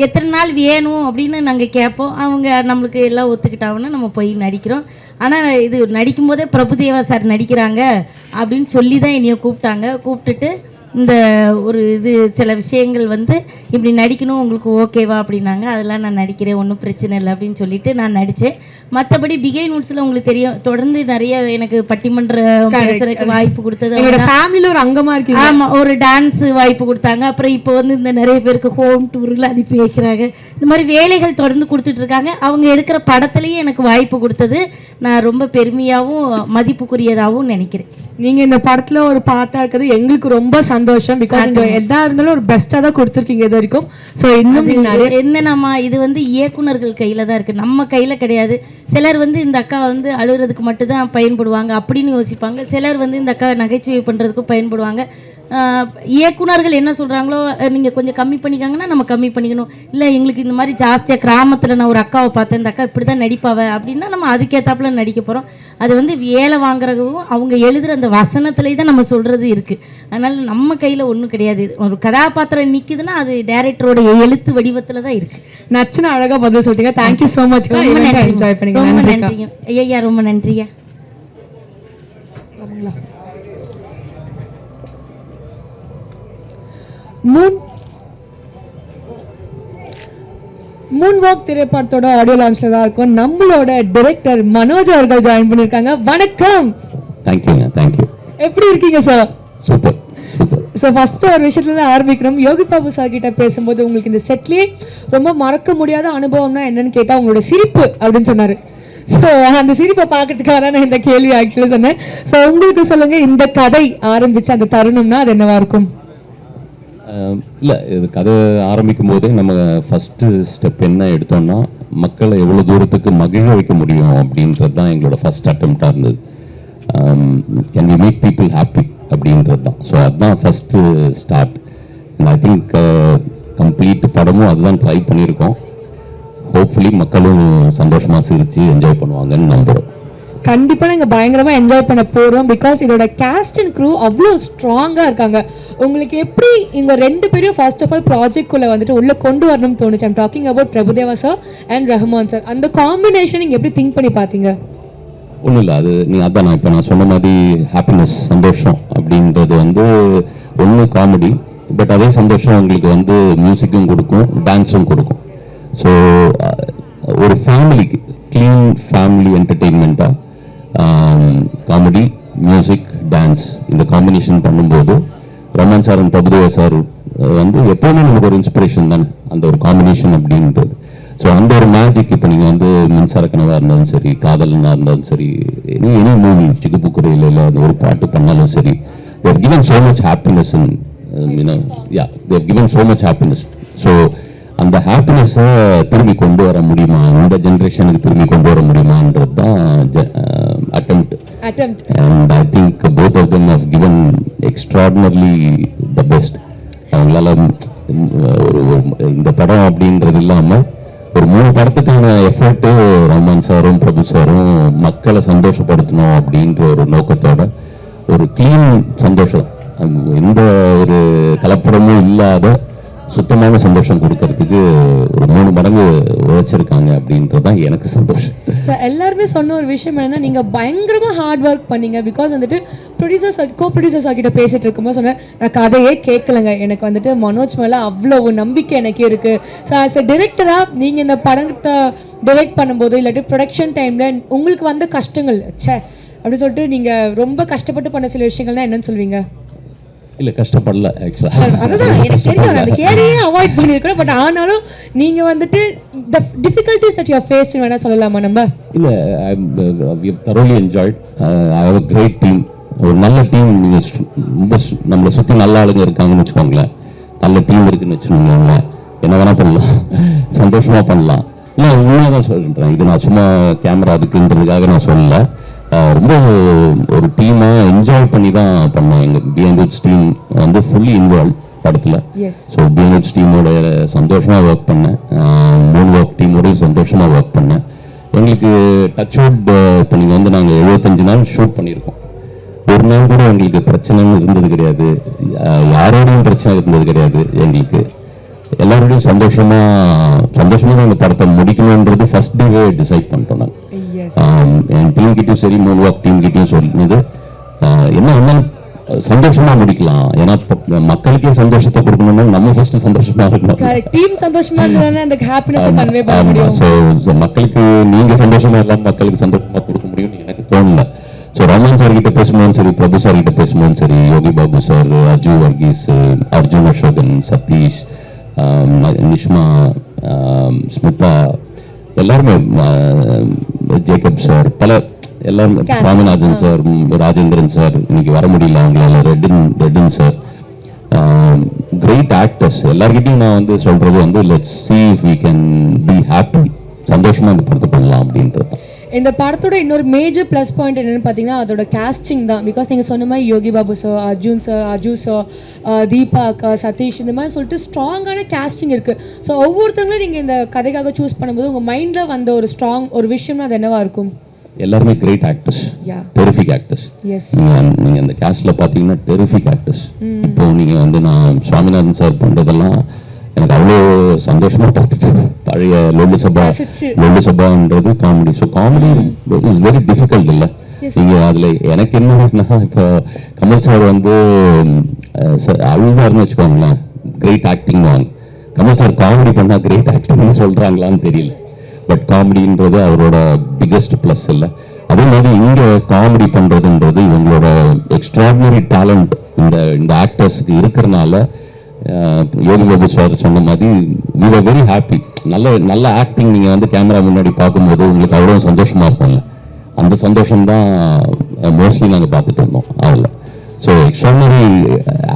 எத்தனை நாள் வேணும் அப்படின்னு நாங்கள் கேட்போம். அவங்க நம்மளுக்கு எல்லாம் ஒத்துக்கிட்டாங்கன்னா நம்ம போய் நடிக்கிறோம். ஆனால் இது நடிக்கும்போதே பிரபுதேவா சார் நடிக்கிறாங்க அப்படின்னு சொல்லி தான் என்னைய கூப்பிட்டுட்டு இந்த ஒரு இது சில விஷயங்கள் வந்து இப்படி நடிக்கணும் உங்களுக்கு ஓகேவா அப்படின்னாங்க. அதெல்லாம் நான் நடிக்கிறேன், ஒன்றும் பிரச்சனை இல்லை அப்படின்னு சொல்லிட்டு நான் நடித்தேன். மற்றபடி பிகை நூட்ஸில் உங்களுக்கு தெரியும், தொடர்ந்து நிறைய எனக்கு பட்டிமன்றம் பேசுறதுக்கு வாய்ப்பு கொடுத்தது. ஃபேமிலியில் ஒரு அங்கமாக இருக்கு. ஆமாம், ஒரு டான்ஸ் வாய்ப்பு கொடுத்தாங்க. அப்புறம் இப்போ வந்து இந்த நிறைய பேருக்கு ஹோம் டூரில் அனுப்பி வைக்கிறாங்க. இந்த மாதிரி வேலைகள் தொடர்ந்து கொடுத்துட்ருக்காங்க. அவங்க எடுக்கிற படத்துலேயே எனக்கு வாய்ப்பு கொடுத்தது நான் ரொம்ப பெருமையாகவும் மதிப்புக்குரியதாகவும் நினைக்கிறேன். நீங்கள் இந்த படத்தில் ஒரு பார்ட்டாக இருக்கிறது எங்களுக்கு ரொம்ப சந்தோஷம். பிகாஸ் நீங்கள் எதா இருந்தாலும் ஒரு பெஸ்ட்டாக தான் கொடுத்துருக்கீங்க இது வரைக்கும். ஸோ இன்னும் என்னன்னா இது வந்து இயக்குனர்கள் கையில் தான் இருக்குது, நம்ம கையில் கிடையாது. சிலர் வந்து இந்த அக்கா வந்து அழுகிறதுக்கு மட்டும்தான் பயன்படுவாங்க அப்படின்னு யோசிப்பாங்க. சிலர் வந்து இந்த அக்கா நகைச்சுவை பண்ணுறதுக்கும் பயன்படுவாங்க. இயக்குனர்கள் என்ன சொல்கிறாங்களோ நீங்கள் கொஞ்சம் கம்மி பண்ணிக்காங்கன்னா நம்ம கம்மி பண்ணிக்கணும். இல்லை எங்களுக்கு இந்த மாதிரி ஜாஸ்தியாக கிராமத்தில் நான் ஒரு அக்காவை பார்த்தேன், இந்த அக்கா இப்படி தான் நடிப்பாவை அப்படின்னா நம்ம அதுக்கேற்றாப்புல நடிக்க போகிறோம். அது வந்து வேலை வாங்குறதும் அவங்க எழுதுகிற அந்த வசனத்துலேயே தான் நம்ம சொல்கிறது இருக்குது. அதனால் நம்ம கையில் ஒன்றும் கிடையாது. ஒரு கதாபாத்திரம் நிற்குதுன்னா அது டைரக்டரோட எழுத்து வடிவத்தில் தான் இருக்குது. நச்சுன்னு அழகாக பதில் சொல்லிட்டீங்க. Thank you so much. ரொம்ப நன்றி. ரொம்ப நன்றிங்க ஐயா, ரொம்ப நன்றியா. மூன்வாக் திரைப்படத்தோட ஆடியோ லான்ச்ல தான் இருக்கும். நம்மளோட டைரக்டர் மனோஜ் அவர்கள் ஜாயின் பண்ணிருக்காங்க. வணக்கம். தேங்க்யூங்க. தேங்க்யூ. எப்படி இருக்கீங்க சார்? சூப்பர். ஸோ ஃபர்ஸ்ட் ஒரு விஷயத்துல இருந்து ஆரம்பிக்கிறோம். யோகி பாபு சார் கிட்ட பேசும்போது உங்களுக்கு இந்த செட்லயே ரொம்ப மறக்க முடியாத அனுபவம்னா என்னன்னு கேட்டா உங்களோட சிரிப்பு அப்படின்னு சொன்னாரு. ஸோ அந்த சிரிப்பை பார்க்கறதுக்காக நான் இந்த கேள்வி ஆக்சுவலி சொன்னேன். ஸோ உங்களுக்கு சொல்லுங்க, இந்த கதை ஆரம்பிச்ச அந்த தருணம்னா அது என்னவா இருக்கும்? இல்லை, இது கதை ஆரம்பிக்கும் போதே நம்ம ஃபஸ்ட்டு ஸ்டெப் என்ன எடுத்தோம்னா மக்களை எவ்வளோ தூரத்துக்கு மகிழ வைக்க முடியும் அப்படின்றது தான் எங்களோட ஃபஸ்ட் அட்டெம்ப்டாக இருந்தது. Can we make people happy அப்படின்றது தான். ஸோ அதுதான் first start. I think complete படமும் அதுதான் ட்ரை பண்ணியிருக்கோம். ஹோப்ஃபுல்லி மக்களும் சந்தோஷமா சிரிச்சு என்ஜாய் பண்ணுவாங்கன்னு நம்புறோம். கண்டிப்பா நாங்க பயங்கரமா என்ஜாய் பண்ண போறோம். பிகாஸ் இதோட காஸ்ட் அண்ட் க்ரூ அவ்வளோ ஸ்ட்ராங்கா இருக்காங்க. உங்களுக்கு எப்படி இந்த 2 பேரும் ஃபர்ஸ்ட் ஆஃப் ஆல் ப்ராஜெக்ட் குள்ள வந்துட்டு உள்ள கொண்டு வரணும்னு தோணுச்சு? I'm talking about Prabhudeva sir and Rahman sir. அந்த காம்பினேஷன் நீங்க எப்படி திங்க் பண்ணி பாத்தீங்க? ஒன்றும் இல்லை, அது அதான் இப்போ நான் சொன்ன மாதிரி ஹாப்பினஸ், சந்தோஷம் அப்படின்றது ஒன்று காமெடி, பட் அதே சந்தோஷம் உங்களுக்கு மியூசிக்கும் கொடுக்கும், டான்ஸும் கொடுக்கும். ஸோ ஒரு ஃபேமிலிக்கு க்ளீன் ஃபேமிலி என்டர்டெயின்மெண்ட்டாக காமெடி, மியூசிக், டான்ஸ் இந்த காம்பினேஷன் பண்ணும்போது Raman sir and Prabhudeva sir எப்போவுமே நமக்கு ஒரு இன்ஸ்பிரேஷன் தானே அந்த ஒரு காம்பினேஷன் அப்படின்றது. ஸோ அந்த ஒரு மேஜிக் இப்போ நீங்கள் மின்சார கனவாக இருந்தாலும் சரி, காதலனாக இருந்தாலும் சரி, எனி மூவி, சிக்குப்புக்குறையில் இல்லை அந்த ஒரு பாட்டு பண்ணாலும் சரி, they're given so much happiness they're given so much happiness. So அந்த ஹாப்பினஸை திரும்பி கொண்டு வர முடியுமா, இந்த ஜென்ரேஷனுக்கு திரும்பி கொண்டு வர முடியுமான்றது தான் attempt. And I think both of them have given extraordinarily the best. அவங்களால இந்த படம் அப்படின்றது இல்லாமல் ஒரு 3 படத்துக்கான எஃபர்ட்டு ரஹ்மான் சாரும் பிரபு சாரும் மக்களை சந்தோஷப்படுத்தணும் அப்படின்ற ஒரு நோக்கத்தோட ஒரு க்ளீன் சந்தோஷம், எந்த ஒரு கலப்படமும் இல்லாத சுத்தமான சந்தோஷம் கொடுக்கறதுக்கு ஒரு 3 மடங்கு உழைச்சிருக்காங்க அப்படின்றதான் எனக்கு சந்தோஷம். எல்லாருமே சொன்ன ஒரு விஷயம் என்னன்னா, நீங்க பயங்கரமா ஹார்ட் ஒர்க் பண்ணீங்க. பிகாஸ் ப்ரொடியூசர்ஸ் கோ ப்ரொடியூசர்ஸ் கிட்ட பேசிட்டு இருக்கும்போது சொன்னேன், நான் கதையே கேட்கலங்க, எனக்கு மனோஜ் மேல அவ்வளவு நம்பிக்கை எனக்கு இருக்கு. ஸோ ஆஸ் அ டிரெக்டரா நீங்க இந்த படத்தை டைரக்ட் பண்ணும்போது இல்லாட்டி ப்ரொடக்ஷன் டைம்ல உங்களுக்கு வந்த கஷ்டங்கள் ச்சே அப்படி சொல்லிட்டு நீங்க ரொம்ப கஷ்டப்பட்டு பண்ண சில விஷயங்கள்னா என்னன்னு சொல்வீங்க? இல்ல கஷ்டப்படல ஆக்சுவலா, அதுதான் எனக்கு தெரியும், அந்த கேரியே அவாய்ட் பண்ணிருக்கோம். பட் ஆனாலும் நீங்க the difficulties that you have faced வேணா சொல்லலாமா நம்ம? இல்ல, we have thoroughly enjoyed. I have a great team. ஒரு நல்ல டீம், நம்மளை சுத்தி நல்ல ஆளுங்க இருக்காங்கன்னு வச்சுக்கோங்களேன், நல்ல டீம் இருக்குன்னு வச்சுக்கோங்களேன், என்ன வேணா பண்ணலாம், சந்தோஷமா பண்ணலாம். இல்லை உண்மையாக சொல்றேன், இது நான் சும்மா கேமரா இருக்குன்றதுக்காக நான் சொல்லல, ரொம்ப ஒரு டீமை என்ஜாய் பண்ணி தான் பண்ணோம். எங்கள் பிஎன்ஹெச் டீம் ஃபுல்லி இன்வால்வ் படத்தில். ஸோ பிஎன்ஹெச் டீமோட சந்தோஷமாக ஒர்க் பண்ணேன், மூன் ஒர்க் டீமோடய சந்தோஷமாக ஒர்க் பண்ணேன். எங்களுக்கு டச் வுட் இப்போ நீங்கள் நாங்கள் 75 நாள் ஷூட் பண்ணியிருக்கோம். ஒரு நாள் கூட எங்களுக்கு பிரச்சனைன்னு இருந்தது கிடையாது, யாரோடையும் பிரச்சனை இருந்தது கிடையாது. எங்களுக்கு எல்லாரோடையும் சந்தோஷமா தான் அந்த படத்தை முடிக்கணுன்றது ஃபர்ஸ்ட் டேவே டிசைட் பண்ணிட்டோம். நாங்கள் என் டீம் கிட்டையும் சரி, மூன் ஒர்க் டீம் கிட்டையும் சொன்னது என்ன வேணாலும் சந்தோஷமா முடிக்கலாம். ஏன்னா மக்களுக்கே சந்தோஷத்தை கொடுக்கணும்னா நம்ம ஃபர்ஸ்ட் சந்தோஷமா இருக்கணும். டீம் சந்தோஷமா இருந்தா அந்த ஹாப்பினஸ் கன்வே பண்ண முடியும். சோ மக்களுக்கு நீங்க சந்தோஷமா இருந்தா மக்களுக்கு சந்தோஷமா கொடுக்க முடியும்னு எனக்கு தோணல. ஸோ ரமன் சார் கிட்ட பேசும்போதும் சரி, பிரபு சார் கிட்ட பேசும்போதும் சரி, யோகி பாபு சார், அர்ஜுன் வர்கீஸ், அர்ஜுன் அசோகன், சதீஷ், நிஷ்மா, ஸ்மிதா, எல்லாருமே, ஜேக்கப் சார், எல்லாரும், சுவாமிநாதன் சார், ராஜேந்திரன் சார், இன்னைக்கு வர முடியல அவங்களால, ரெட்டின் சார், கிரேட் ஆக்டர்ஸ். எல்லார்கிட்டையும் நான் சொல்றது let's see if we can be happy, சந்தோஷமா இந்த படத்தை பண்ணலாம் அப்படின்றது. இந்த படத்தோட இன்னொரு மேஜர் ப்ளஸ் பாயிண்ட் என்னன்னு பார்த்தீங்கன்னா அதோட காஸ்டிங் தான். பிகாஸ் நீங்கள் சொன்ன மாதிரி Yogi Babu sir, Arjun sir, Aju sir, Deepa அக்கா, சதீஷ், இந்த மாதிரி சொல்லிட்டு ஸ்ட்ராங்கான காஸ்டிங் இருக்குது. ஸோ ஒவ்வொருத்தவங்களும் நீங்கள் இந்த கதைக்காக சூஸ் பண்ணும்போது உங்கள் மைண்டில் வந்த ஒரு ஸ்ட்ராங் ஒரு விஷயம்னா அது என்னவா இருக்கும்? எல்லாருமே கிரேட் ஆக்டர்ஸ், டெரிஃபிக் ஆக்டர்ஸ். நீங்கள் அந்த காஸ்ட்ல பார்த்தீங்கன்னா டெரிஃபிக் ஆக்டர்ஸ். இப்போ நீங்கள் நான் சுவாமிநாதன் சார் பண்ணுறதெல்லாம் எனக்கு அவ்வளோ சந்தோஷமா பார்த்துச்சு. பழைய லொல்லு சபான்றது comedy. So comedy is very difficult இல்லை. நீங்க அதுல எனக்கு என்னன்னா, இப்போ கமல் சார் அழுதாருன்னு வச்சுக்கோங்களேன், கிரேட் ஆக்டிங் வாங்க. கமல் சார் காமெடி பண்ணா கிரேட் ஆக்டிங்னு சொல்றாங்களான்னு தெரியல. பட் காமெடின்றது அவரோட பிகெஸ்ட் பிளஸ் இல்லை. அதே மாதிரி இங்க காமெடி பண்றதுன்றது இவங்களோட எக்ஸ்ட்ராடினரி டேலண்ட் இந்த ஆக்டர்ஸ்க்கு இருக்கிறனால, யோகி பாபு சார் சொன்ன மாதிரி we were very happy. நல்ல ஆக்டிங் நீங்க கேமரா முன்னாடி பார்க்கும்போது உங்களுக்கு அவ்வளவு சந்தோஷமா இருக்கும்ல, அந்த சந்தோஷம் தான் மோஸ்ட்லி நாங்கள் பார்த்துட்டு இருந்தோம் அவங்கள. ஸோ எக்ஸ்ட்ராடினரி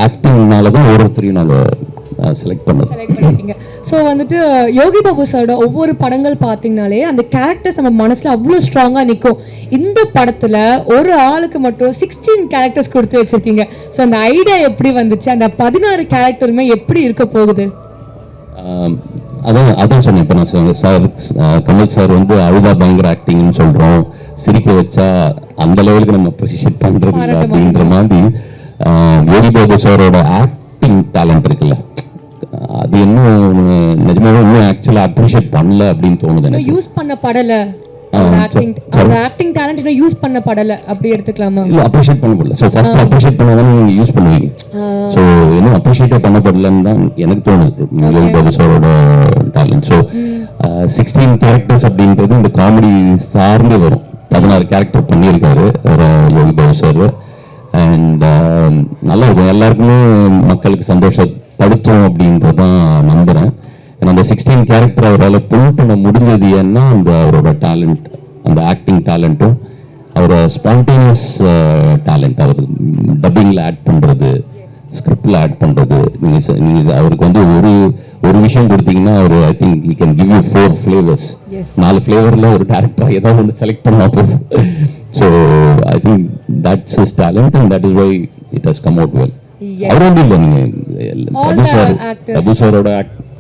ஆக்டிங்னால தான் ஒவ்வொருத்தரையும் நாங்கள் செலக்ட் பண்ணிருக்கீங்க. ஸோ யோகி பாபு சாரோட ஒவ்வொரு படங்கள் பார்த்தீங்கனாலே அந்த கேரக்டர்ஸ் நம்ம மனசுல அவ்வளோ ஸ்ட்ராங்கா நிற்கும். இந்த படத்துல ஒரு ஆளுக்கு மட்டும் 16 கேரக்டர்ஸ் கொடுத்து வச்சிருக்கீங்க. ஸோ அந்த ஐடியா எப்படி வந்துச்சு? அந்த 16 கேரக்டருமே எப்படி இருக்க போகுது? அதான் சொன்னேன் இப்போ நான் சார் கமல் சார் வந்து அழுதா பயங்கர ஆக்டிங்னு சொல்கிறோம், சிரிக்க வச்சா அந்த லெவலுக்கு நம்ம அப்ரிஷியேட் பண்ணுறது இல்லை அப்படின்ற மாதிரி யோகி பாபு சாரோட ஆக்டிங் டேலண்ட் இருக்குல்ல, அது இன்னும் நிஜமாவே இன்னும் ஆக்சுவலாக அப்ரிஷியேட் பண்ணல அப்படின்னு தோணுது எனக்கு. யூஸ் பண்ண படல ஆக்டிங் டேலண்ட் இன்னும் யூஸ் பண்ண படல அப்படி எடுத்துக்கலாமா? இல்ல அப்ரிஷியேட் பண்ணப்படல. ஸோ ஃபர்ஸ்ட் அப்ரிஷியேட் பண்ணாதான் நீங்க யூஸ் பண்ணுவீங்க. ஸோ இன்னும் அப்ரிஷியேட்டே பண்ணப்படலன்னு தான் எனக்கு தோணுது யோகி பாபு சாரோட டேலண்ட். ஸோ 16 கேரக்டர்ஸ் அப்படின்றது இந்த காமெடி சார்ந்து வரும். 16 கேரக்டர் பண்ணியிருக்காரு யோகி பாபு சார். அண்ட் நல்லா இருக்கும், எல்லாருக்குமே மக்களுக்கு சந்தோஷப்படுத்தும் அப்படின்றதான் நம்புறேன். அந்த 16 கேரக்டர் அவரால் புல் பண்ண முடிஞ்சது ஏன்னா அந்த அவரோட டேலண்ட், அந்த ஆக்டிங் டேலண்ட்டும் அவரோட ஸ்பான்டேனியஸ் டேலண்ட், அவர் டப்பிங்கில் ஆட் பண்ணுறது, ஸ்கிரிப்டில் ஆட் பண்ணுறது. நீங்கள் அவருக்கு வந்து ஒரு விஷயம் கொடுத்தீங்கன்னா அவர் I think you can give you 4 flavours. 4 ஃப்ளேவரில் ஒரு டேரக்டர் ஏதாவது ஒன்று செலக்ட் பண்ணா போதும். So I think that's his talent and that is why it has come out well. அவர் வந்து இல்லை, நீங்கள் பிரபு சாரோட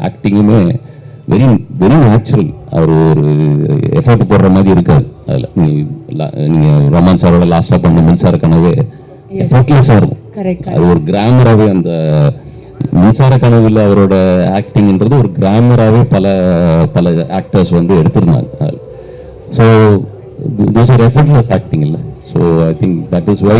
ஆக்டிங்குமே வெரி வெரி நேச்சுரல். அவர் ஒரு எஃபர்ட் போடுற மாதிரி இருக்காது அதில். நீங்கள் ரமான் சாரோட லாஸ்டாக பண்ண மின்சார கனவே எஃபர்ட்லெஸ்ஸாக இருக்கும். அது ஒரு கிராமராகவே, அந்த மின்சார கனவில் அவரோட ஆக்டிங்ன்றது ஒரு கிராமராகவே பல ஆக்டர்ஸ் வந்து எடுத்திருந்தாங்க. So those are effortless acting இல்லை. So I think that is why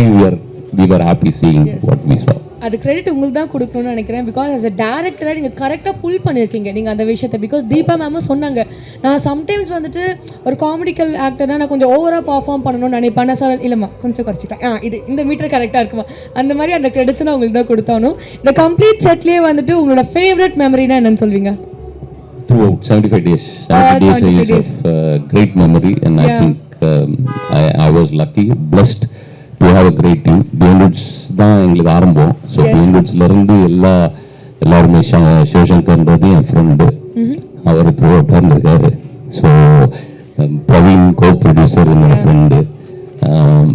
we were happy seeing what we saw. அது கிரெடிட் உங்களுக்கு தான் கொடுக்கணும்னு நினைக்கிறேன். பிகாஸ் as a director நீங்க கரெக்டாக புல் பண்ணியிருக்கீங்க நீங்கள் அந்த விஷயத்தை. பிகாஸ் தீபா மேமும் சொன்னாங்க, நான் சம்டைம்ஸ் வந்துட்டு ஒரு காமெடிக்கல் ஆக்டர்னா நான் கொஞ்சம் ஓவராக பர்ஃபார்ம் பண்ணணும்னு நினைப்பேன். சார் இல்லைம்மா கொஞ்சம் குறைச்சிக்கலாம், இது இந்த மீட்டர் கரெக்டாக இருக்குமா, அந்த மாதிரி அந்த கிரெடிட்ஸ் நான் உங்களுக்கு தான் கொடுத்தானும். இந்த கம்ப்ளீட் செட்லேயே வந்துட்டு உங்களோட ஃபேவரட் மெமரினா என்னன்னு சொல்வீங்க? Throughout 75 days, 70 days of great memory, and I think I was lucky, blessed to have a great team. Beanwoods தான் எங்களுக்கு ஆரம்பம். ஸோ Beanwoodsல இருந்து எல்லாருமே சிவசங்கர்ன்றது என் ஃப்ரெண்டு, அவர் ப்ரொடக்டர் இருக்காரு. ஸோ பிரவீன் கோ ப்ரொடியூசர் என்னோட ஃப்ரெண்டு.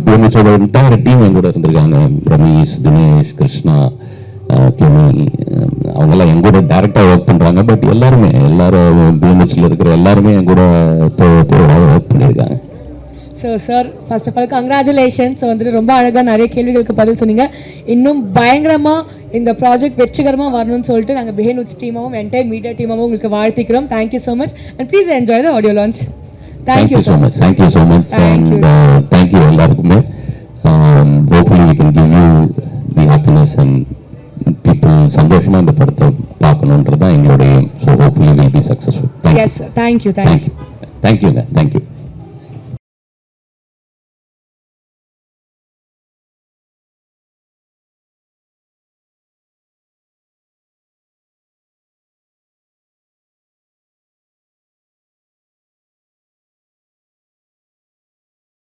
Beanwoodsoட என்டையர் டீம் என் கூட இருந்திருக்காங்க. ரமேஷ், தினேஷ், கிருஷ்ணா, கெமி, அவங்கெல்லாம் என் கூட டேரக்டாக ஒர்க் பண்ணுறாங்க. பட் எல்லாரும் Beanwoodsல இருக்கிற எல்லாருமே என் கூட ஒர்க் பண்ணியிருக்காங்க. So sir first of all congratulations. வந்துட்டு ரொம்ப அழகாக நிறைய கேள்விகளுக்கு பதில் சொன்னீங்க. இன்னும் பயங்கரமாக இந்த ப்ராஜெக்ட் வெற்றிகரமாக வரணும்னு சொல்லிட்டு நாங்கள் Beanwoods டீமாவும் என்டையர் மீடியா டீமாவும் உங்களுக்கு வாழ்த்திக்கிறோம். Thank you so much and please enjoy the audio launch. Thank you so much. Thank you so much and thank you எல்லாருக்குமே. Hopefully we can give you the happiness and people சந்தோஷமாக இந்த படத்தை பார்க்கணுன்றது தான் எங்களுடைய. So hopefully will be successful. Yes sir, thank you. தேங்க்யூங்க, thank you.